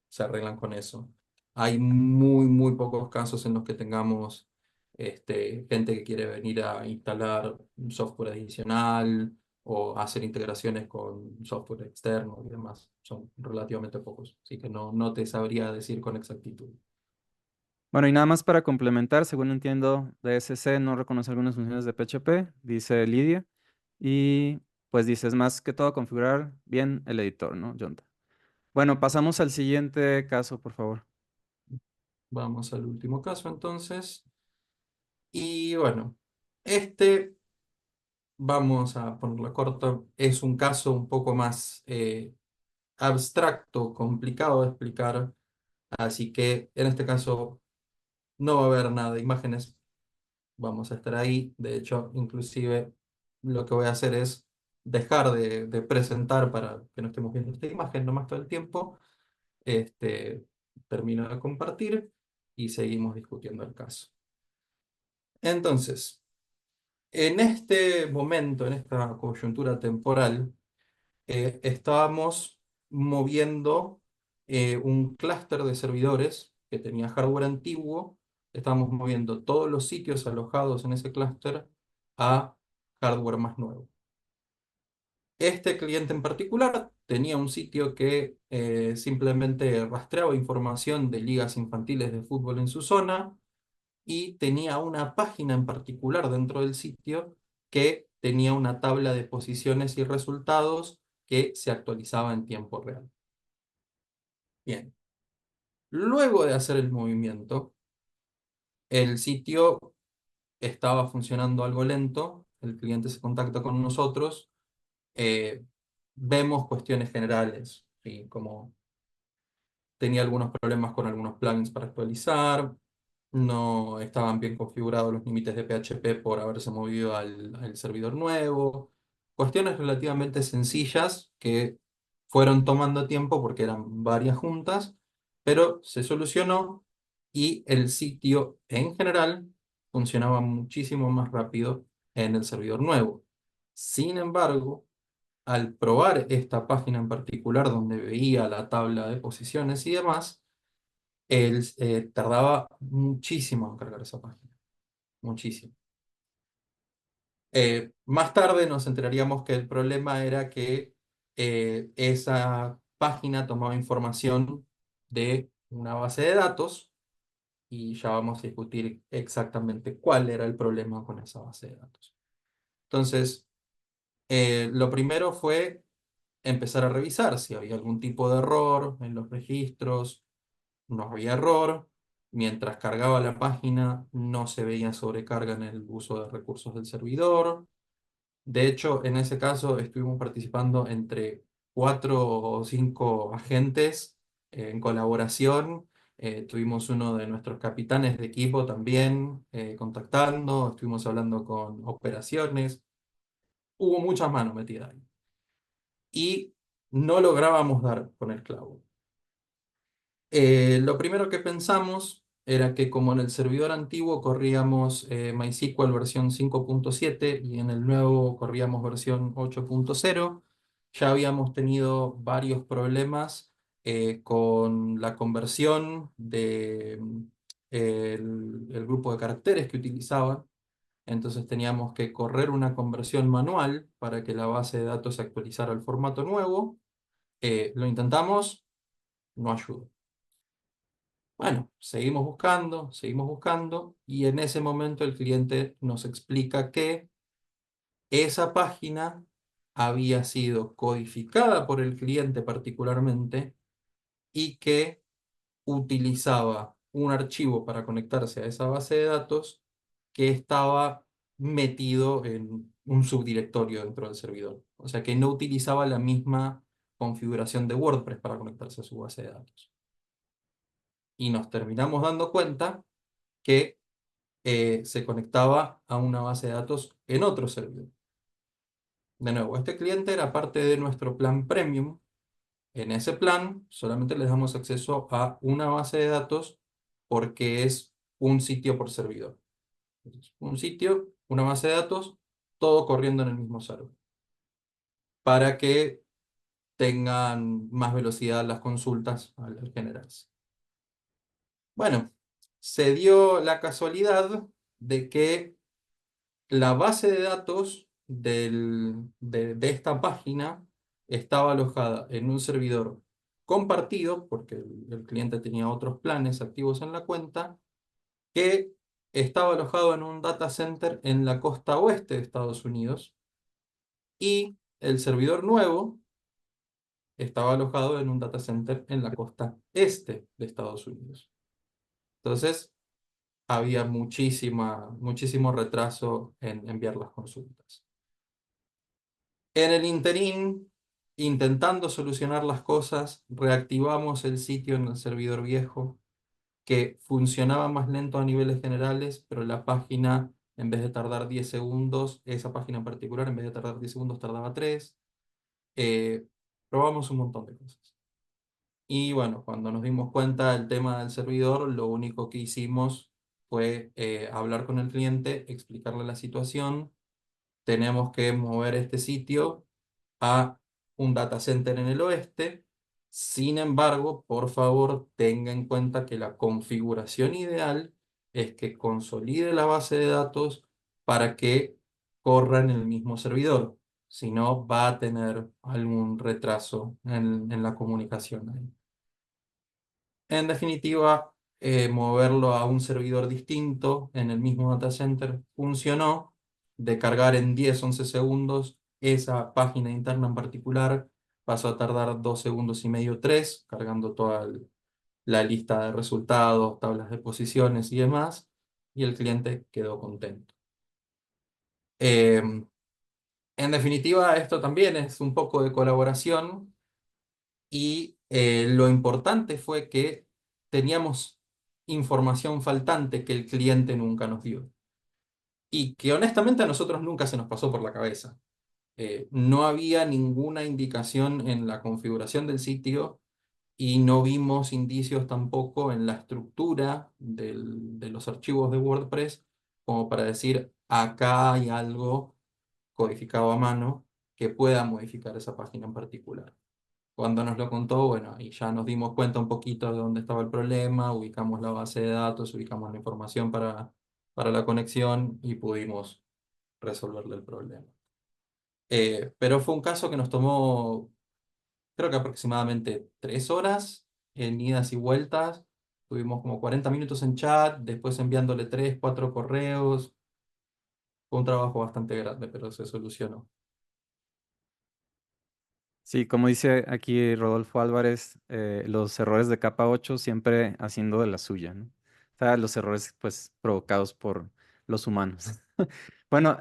se arreglan con eso. Hay muy pocos casos en los que tengamos gente que quiere venir a instalar un software adicional o hacer integraciones con software externo y demás. Son relativamente pocos, así que no te sabría decir con exactitud. Bueno, y nada más para complementar, según entiendo, DSC no reconoce algunas funciones de PHP, dice Lidia, y pues dices más que todo configurar bien el editor, ¿no, Jonta? Bueno, pasamos al siguiente caso, por favor. Vamos al último caso entonces. Y bueno, este, vamos a ponerlo corto, es un caso un poco más abstracto, complicado de explicar, así que en este caso no va a haber nada de imágenes, vamos a estar ahí. De hecho, inclusive lo que voy a hacer es dejar de presentar para que no estemos viendo esta imagen nomás todo el tiempo. Este, termino de compartir y seguimos discutiendo el caso. Entonces, en este momento, en esta coyuntura temporal, estábamos moviendo un clúster de servidores que tenía hardware antiguo. Estábamos moviendo todos los sitios alojados en ese clúster a hardware más nuevo. Este cliente en particular tenía un sitio que simplemente rastreaba información de ligas infantiles de fútbol en su zona y tenía una página en particular dentro del sitio que tenía una tabla de posiciones y resultados que se actualizaba en tiempo real. Bien, luego de hacer el movimiento, el sitio estaba funcionando algo lento, el cliente se contacta con nosotros, eh, vemos cuestiones generales, ¿sí? Como tenía algunos problemas con algunos plugins para actualizar, no estaban bien configurados los límites de PHP por haberse movido al servidor nuevo. Cuestiones relativamente sencillas que fueron tomando tiempo porque eran varias juntas, pero se solucionó y el sitio en general funcionaba muchísimo más rápido en el servidor nuevo. Sin embargo, al probar esta página en particular donde veía la tabla de posiciones y demás, él tardaba muchísimo en cargar esa página, muchísimo. Más tarde nos enteraríamos que el problema era que esa página tomaba información de una base de datos y ya vamos a discutir exactamente cuál era el problema con esa base de datos. Entonces, lo primero fue empezar a revisar si había algún tipo de error en los registros. No había error. Mientras cargaba la página, no se veía sobrecarga en el uso de recursos del servidor. De hecho, en ese caso estuvimos participando entre 4 o 5 agentes en colaboración. Tuvimos uno de nuestros capitanes de equipo también contactando, estuvimos hablando con operaciones. Hubo muchas manos metidas ahí. Y no lográbamos dar con el clavo. Lo primero que pensamos era que como en el servidor antiguo corríamos MySQL versión 5.7 y en el nuevo corríamos versión 8.0, ya habíamos tenido varios problemas con la conversión de el grupo de caracteres que utilizaban. Entonces teníamos que correr una conversión manual para que la base de datos se actualizara al formato nuevo. Lo intentamos, no ayudó. Bueno, seguimos buscando y en ese momento el cliente nos explica que esa página había sido codificada por el cliente particularmente y que utilizaba un archivo para conectarse a esa base de datos que estaba metido en un subdirectorio dentro del servidor. O sea que no utilizaba la misma configuración de WordPress para conectarse a su base de datos. Y nos terminamos dando cuenta que se conectaba a una base de datos en otro servidor. De nuevo, este cliente era parte de nuestro plan Premium. En ese plan solamente les damos acceso a una base de datos porque es un sitio por servidor. Entonces, un sitio, una base de datos, todo corriendo en el mismo server, para que tengan más velocidad las consultas al generarse. Bueno, se dio la casualidad de que la base de datos de esta página estaba alojada en un servidor compartido, porque el cliente tenía otros planes activos en la cuenta, que estaba alojado en un data center en la costa oeste de Estados Unidos, y el servidor nuevo estaba alojado en un data center en la costa este de Estados Unidos. Entonces, había muchísimo retraso en enviar las consultas. En el interín, intentando solucionar las cosas, reactivamos el sitio en el servidor viejo, que funcionaba más lento a niveles generales, pero la página, en vez de tardar 10 segundos, esa página en particular, en vez de tardar 10 segundos, tardaba 3. Probamos un montón de cosas. Y bueno, cuando nos dimos cuenta del tema del servidor, lo único que hicimos fue hablar con el cliente, explicarle la situación. Tenemos que mover este sitio a un data center en el oeste. Sin embargo, por favor, tenga en cuenta que la configuración ideal es que consolide la base de datos para que corra en el mismo servidor. Si no, va a tener algún retraso en la comunicación ahí. En definitiva, moverlo a un servidor distinto en el mismo data center funcionó. De cargar en 10-11 segundos, esa página interna en particular pasó a tardar 2 segundos y medio, 3, cargando toda la lista de resultados, tablas de posiciones y demás, y el cliente quedó contento. En definitiva, esto también es un poco de colaboración, y lo importante fue que teníamos información faltante que el cliente nunca nos dio, y que honestamente a nosotros nunca se nos pasó por la cabeza. No había ninguna indicación en la configuración del sitio, y no vimos indicios tampoco en la estructura de los archivos de WordPress como para decir, acá hay algo codificado a mano que pueda modificar esa página en particular. Cuando nos lo contó, bueno, y ya nos dimos cuenta un poquito de dónde estaba el problema, ubicamos la base de datos, ubicamos la información para la conexión, y pudimos resolverle el problema. Pero fue un caso que nos tomó, creo que aproximadamente 3 horas en idas y vueltas. Tuvimos como 40 minutos en chat, después enviándole 3, 4 correos. Fue un trabajo bastante grande, pero se solucionó. Sí, como dice aquí Rodolfo Álvarez, los errores de capa 8 siempre haciendo de la suya, ¿no? O sea, los errores pues provocados por los humanos. Bueno,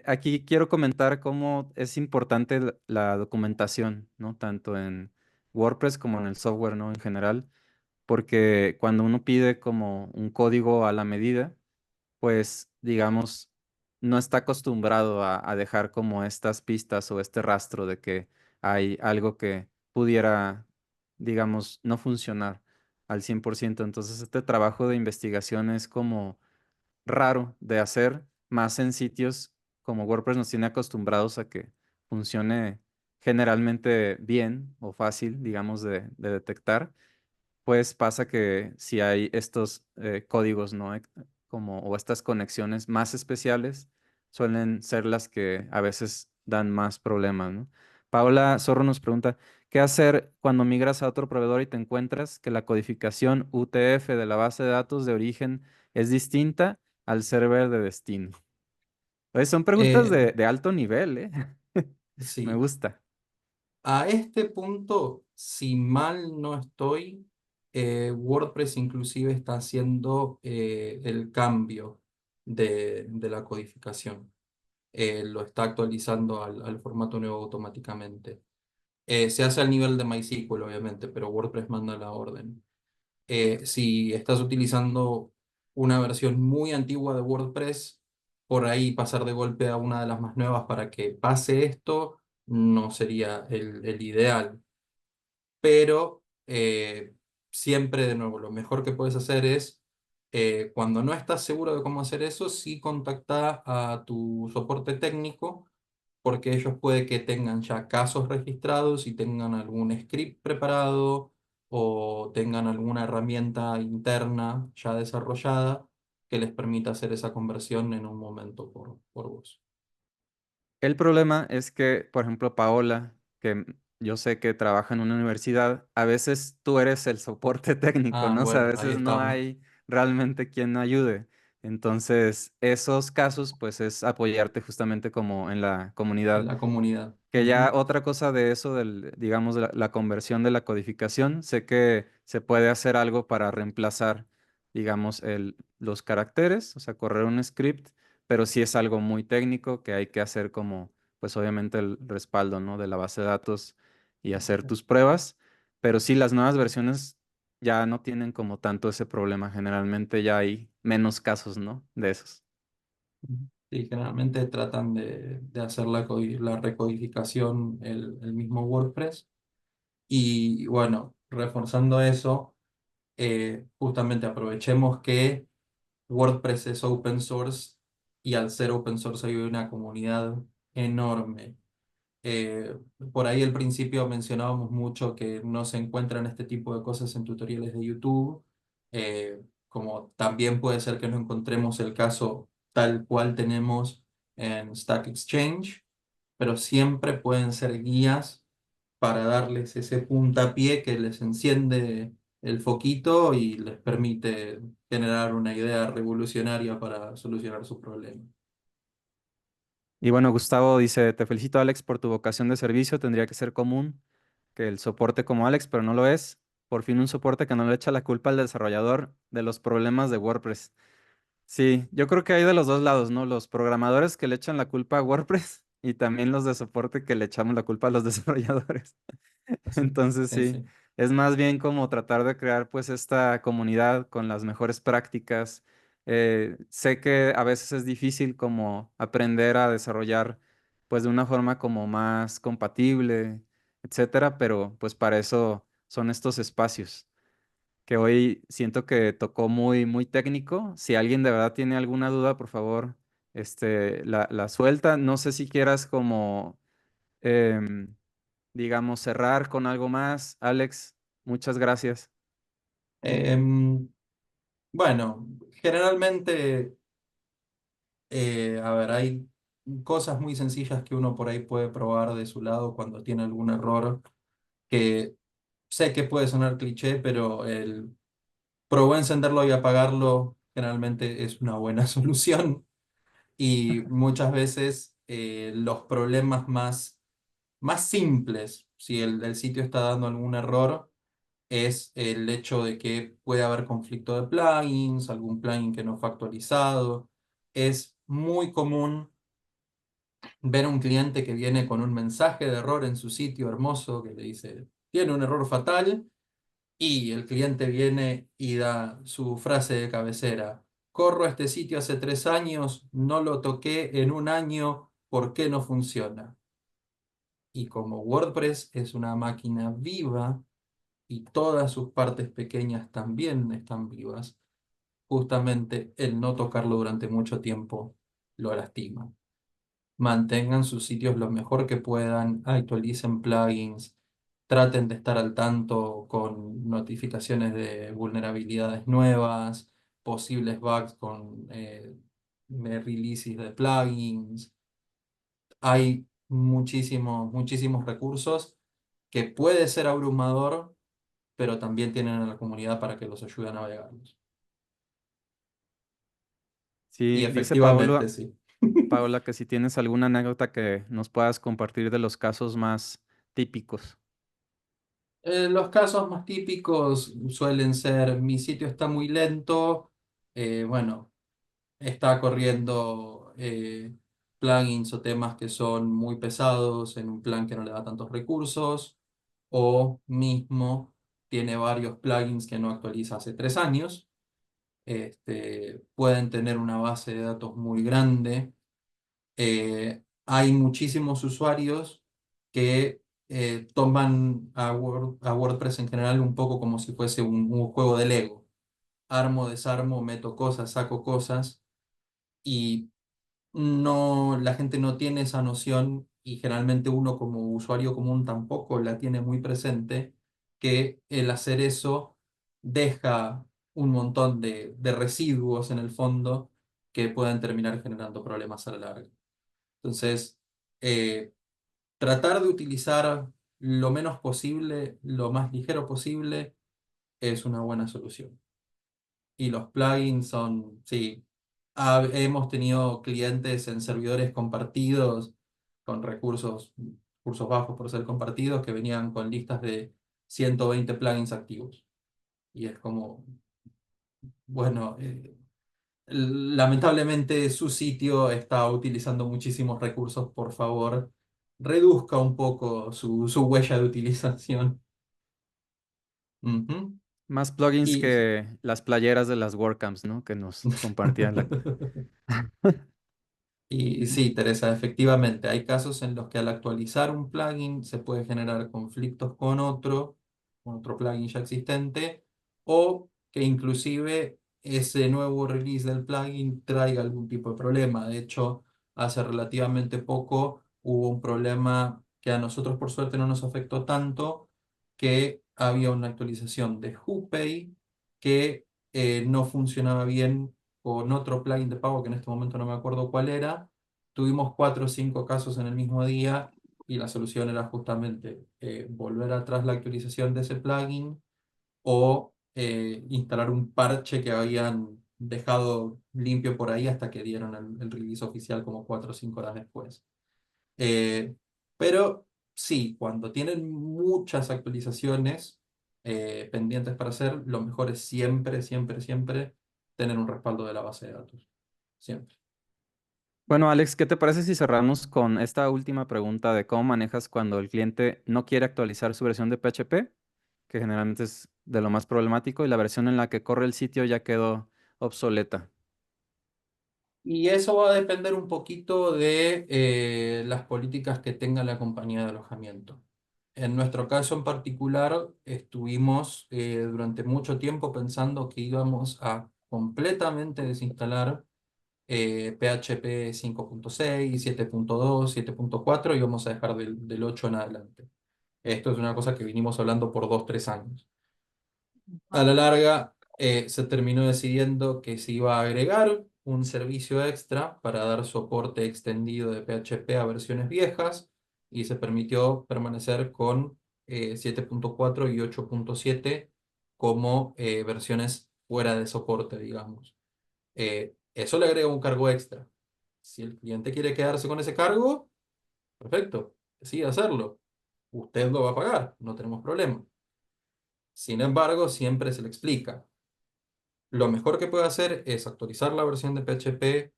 aquí quiero comentar cómo es importante la documentación, ¿no? Tanto en WordPress como en el software, ¿no? En general, porque cuando uno pide como un código a la medida, pues, digamos, no está acostumbrado a dejar como estas pistas o este rastro de que hay algo que pudiera, digamos, no funcionar al 100%. Entonces, este trabajo de investigación es como raro de hacer, más en sitios como WordPress nos tiene acostumbrados a que funcione generalmente bien o fácil, digamos, de detectar. Pues pasa que si hay estos códigos, ¿no? Como, o estas conexiones más especiales, suelen ser las que a veces dan más problemas, ¿no? Paola Zorro nos pregunta, ¿qué hacer cuando migras a otro proveedor y te encuentras que la codificación UTF de la base de datos de origen es distinta al server de destino? Pues son preguntas Eh, de alto nivel, ¿eh? Me sí. gusta. A este punto, si mal no estoy, WordPress inclusive está haciendo el cambio de la codificación. Lo está actualizando al formato nuevo automáticamente. Se hace al nivel de MySQL, obviamente, pero WordPress manda la orden. Si estás utilizando una versión muy antigua de WordPress, por ahí pasar de golpe a una de las más nuevas para que pase esto no sería el ideal. Pero siempre, de nuevo, lo mejor que puedes hacer es Cuando no estás seguro de cómo hacer eso, sí contacta a tu soporte técnico, porque ellos puede que tengan ya casos registrados y tengan algún script preparado o tengan alguna herramienta interna ya desarrollada que les permita hacer esa conversión en un momento por voz. El problema es que, por ejemplo, Paola, yo sé que trabaja en una universidad, a veces tú eres el soporte técnico, Ah, ¿no? O sea, a bueno, ahí veces no estamos, hay realmente quien ayude. Entonces, esos casos, pues es apoyarte justamente como en la en comunidad. la comunidad. Que ya otra cosa de eso, digamos, de la conversión de la codificación, sé que se puede hacer algo para reemplazar, digamos, los caracteres, o sea, correr un script, pero sí es algo muy técnico que hay que hacer como, pues obviamente el respaldo, ¿no? De la base de datos y hacer tus pruebas, pero sí las nuevas versiones ya no tienen como tanto ese problema, generalmente ya hay menos casos, ¿no? De esos. Sí, generalmente tratan de hacer la recodificación el mismo WordPress. Y bueno, reforzando eso, justamente aprovechemos que WordPress es open source y al ser open source hay una comunidad enorme. Eh, por ahí al principio mencionábamos mucho que no se encuentran este tipo de cosas en tutoriales de YouTube, como también puede ser que no encontremos el caso tal cual tenemos en Stack Exchange, pero siempre pueden ser guías para darles ese puntapié que les enciende el foquito y les permite generar una idea revolucionaria para solucionar su problema. Y bueno, Gustavo dice, te felicito Alex por tu vocación de servicio, tendría que ser común que el soporte como Alex, pero no lo es. Por fin un soporte que no le echa la culpa al desarrollador de los problemas de WordPress. Sí, yo creo que hay de los dos lados, ¿no? Los programadores que le echan la culpa a WordPress y también los de soporte que le echamos la culpa a los desarrolladores. Sí, Entonces sí, sí, sí. es más bien como tratar de crear pues esta comunidad con las mejores prácticas. Sé que a veces es difícil como aprender a desarrollar pues de una forma como más compatible, etcétera, pero pues para eso son estos espacios que hoy siento que tocó muy técnico. Si alguien de verdad tiene alguna duda, por favor, la suelta. No sé si quieras como em, digamos, cerrar con algo más. Alex, muchas gracias. Em, bueno, generalmente, a ver, hay cosas muy sencillas que uno por ahí puede probar de su lado cuando tiene algún error, que sé que puede sonar cliché, pero el probó encenderlo y apagarlo generalmente es una buena solución. Y muchas veces los problemas más simples, si el sitio está dando algún error, es el hecho de que puede haber conflicto de plugins, algún plugin que no fue actualizado. Es muy común ver un cliente que viene con un mensaje de error en su sitio hermoso que le dice, tiene un error fatal, y el cliente viene y da su frase de cabecera. Corro este sitio hace 3 años, no lo toqué en un año, ¿por qué no funciona? Y como WordPress es una máquina viva y todas sus partes pequeñas también están vivas, justamente el no tocarlo durante mucho tiempo lo lastima. Mantengan sus sitios lo mejor que puedan, actualicen plugins, traten de estar al tanto con notificaciones de vulnerabilidades nuevas, posibles bugs con releases de plugins. Hay muchísimos recursos que puede ser abrumador, pero también tienen a la comunidad para que los ayude a navegarlos. Y Sí, dice efectivamente, sí. Paola, que si tienes alguna anécdota que nos puedas compartir de los casos más típicos. Los casos más típicos suelen ser, mi sitio está muy lento, bueno, está corriendo plugins o temas que son muy pesados en un plan que no le da tantos recursos, o mismo tiene varios plugins que no actualiza hace 3 años. Pueden tener una base de datos muy grande. Hay muchísimos usuarios que toman a WordPress en general un poco como si fuese un juego de Lego. armo, desarmo, meto cosas, saco cosas y no, la gente no tiene esa noción y generalmente uno como usuario común tampoco la tiene muy presente, que el hacer eso deja un montón de residuos en el fondo que pueden terminar generando problemas a la larga. Entonces, eh, tratar de utilizar lo menos posible, lo más ligero posible, es una buena solución. Y los plugins son, sí, hemos tenido clientes en servidores compartidos con recursos bajos por ser compartidos que venían con listas de 120 plugins activos. Y es como, bueno, lamentablemente su sitio está utilizando muchísimos recursos, por favor, reduzca un poco su huella de utilización. Ujú. Más plugins Y que las playeras de las WordCamps, ¿no? Que nos compartían la... Y sí, Teresa, efectivamente, hay casos en los que al actualizar un plugin se puede generar conflictos con otro plugin ya existente, o que inclusive ese nuevo release del plugin traiga algún tipo de problema. De hecho, hace relativamente poco hubo un problema que a nosotros por suerte no nos afectó tanto, que había una actualización de WhoPay que no funcionaba bien con otro plugin de pago que en este momento no me acuerdo cuál era. Tuvimos 4 o 5 casos en el mismo día y la solución era justamente volver atrás la actualización de ese plugin o instalar un parche que habían dejado limpio por ahí hasta que dieron el release oficial como 4 o 5 horas después. Eh, pero sí, cuando tienen muchas actualizaciones pendientes para hacer, lo mejor es siempre, siempre, siempre tener un respaldo de la base de datos. Siempre. Bueno, Alex, ¿qué te parece si cerramos con esta última pregunta de cómo manejas cuando el cliente no quiere actualizar su versión de PHP, que generalmente es de lo más problemático, y la versión en la que corre el sitio ya quedó obsoleta? Y eso va a depender un poquito de las políticas que tenga la compañía de alojamiento. En nuestro caso en particular, estuvimos durante mucho tiempo pensando que íbamos a completamente desinstalar PHP 5.6, 7.2, 7.4 y vamos a dejar del 8 en adelante. Esto es una cosa que vinimos hablando por 2 o 3 años. A la larga, se terminó decidiendo que se iba a agregar un servicio extra para dar soporte extendido de PHP a versiones viejas y se permitió permanecer con 7.4 y 8.7 como versiones fuera de soporte, digamos. Eso le agrega un cargo extra. Si el cliente quiere quedarse con ese cargo, perfecto, sí, hacerlo. Usted lo va a pagar, no tenemos problema. Sin embargo, siempre se le explica. Lo mejor que puede hacer es actualizar la versión de PHP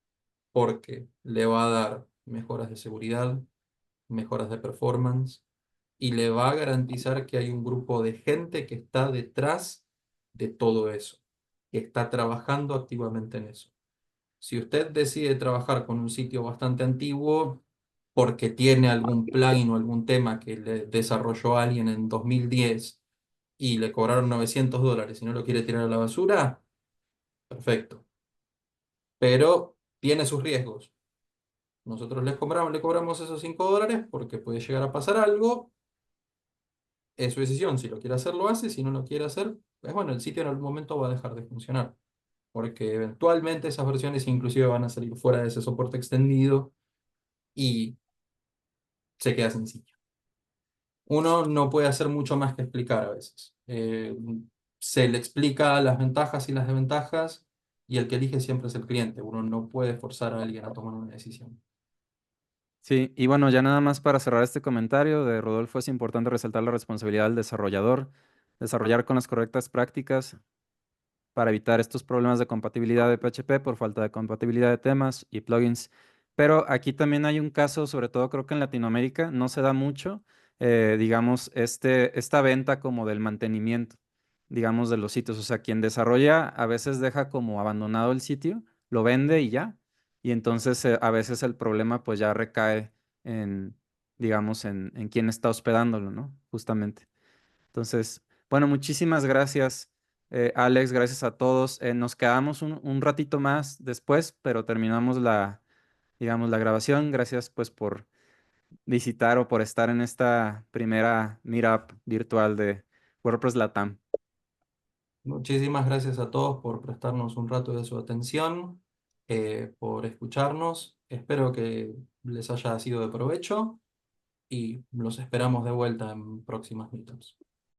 porque le va a dar mejoras de seguridad, mejoras de performance y le va a garantizar que hay un grupo de gente que está detrás de todo eso, que está trabajando activamente en eso. Si usted decide trabajar con un sitio bastante antiguo porque tiene algún plugin o algún tema que le desarrolló alguien en 2010 y le cobraron $900 y no lo quiere tirar a la basura, perfecto. Pero tiene sus riesgos. Nosotros le cobramos esos $5 porque puede llegar a pasar algo. Es su decisión. Si lo quiere hacer, lo hace. Si no lo quiere hacer, pues bueno, el sitio en algún momento va a dejar de funcionar. Porque eventualmente esas versiones inclusive van a salir fuera de ese soporte extendido y se queda sin sitio. Uno no puede hacer mucho más que explicar a veces. Se le explica las ventajas y las desventajas y el que elige siempre es el cliente. Uno no puede forzar a alguien a tomar una decisión. Sí, y bueno, ya nada más para cerrar este comentario de Rodolfo, es importante resaltar la responsabilidad del desarrollador, desarrollar con las correctas prácticas para evitar estos problemas de compatibilidad de PHP por falta de compatibilidad de temas y plugins. Pero aquí también hay un caso, sobre todo creo que en Latinoamérica, no se da mucho, digamos, esta venta como del mantenimiento, digamos, de los sitios. O sea, quien desarrolla a veces deja como abandonado el sitio, lo vende y ya. Y entonces a veces el problema pues ya recae en, digamos, en quien está hospedándolo, ¿no? Justamente. Entonces, bueno, muchísimas gracias. Alex, gracias a todos. Nos quedamos un ratito más después, pero terminamos digamos, la grabación. Gracias pues por visitar o por estar en esta primera meetup virtual de WordPress Latam. Muchísimas gracias a todos por prestarnos un rato de su atención, por escucharnos. Espero que les haya sido de provecho y los esperamos de vuelta en próximas meetups.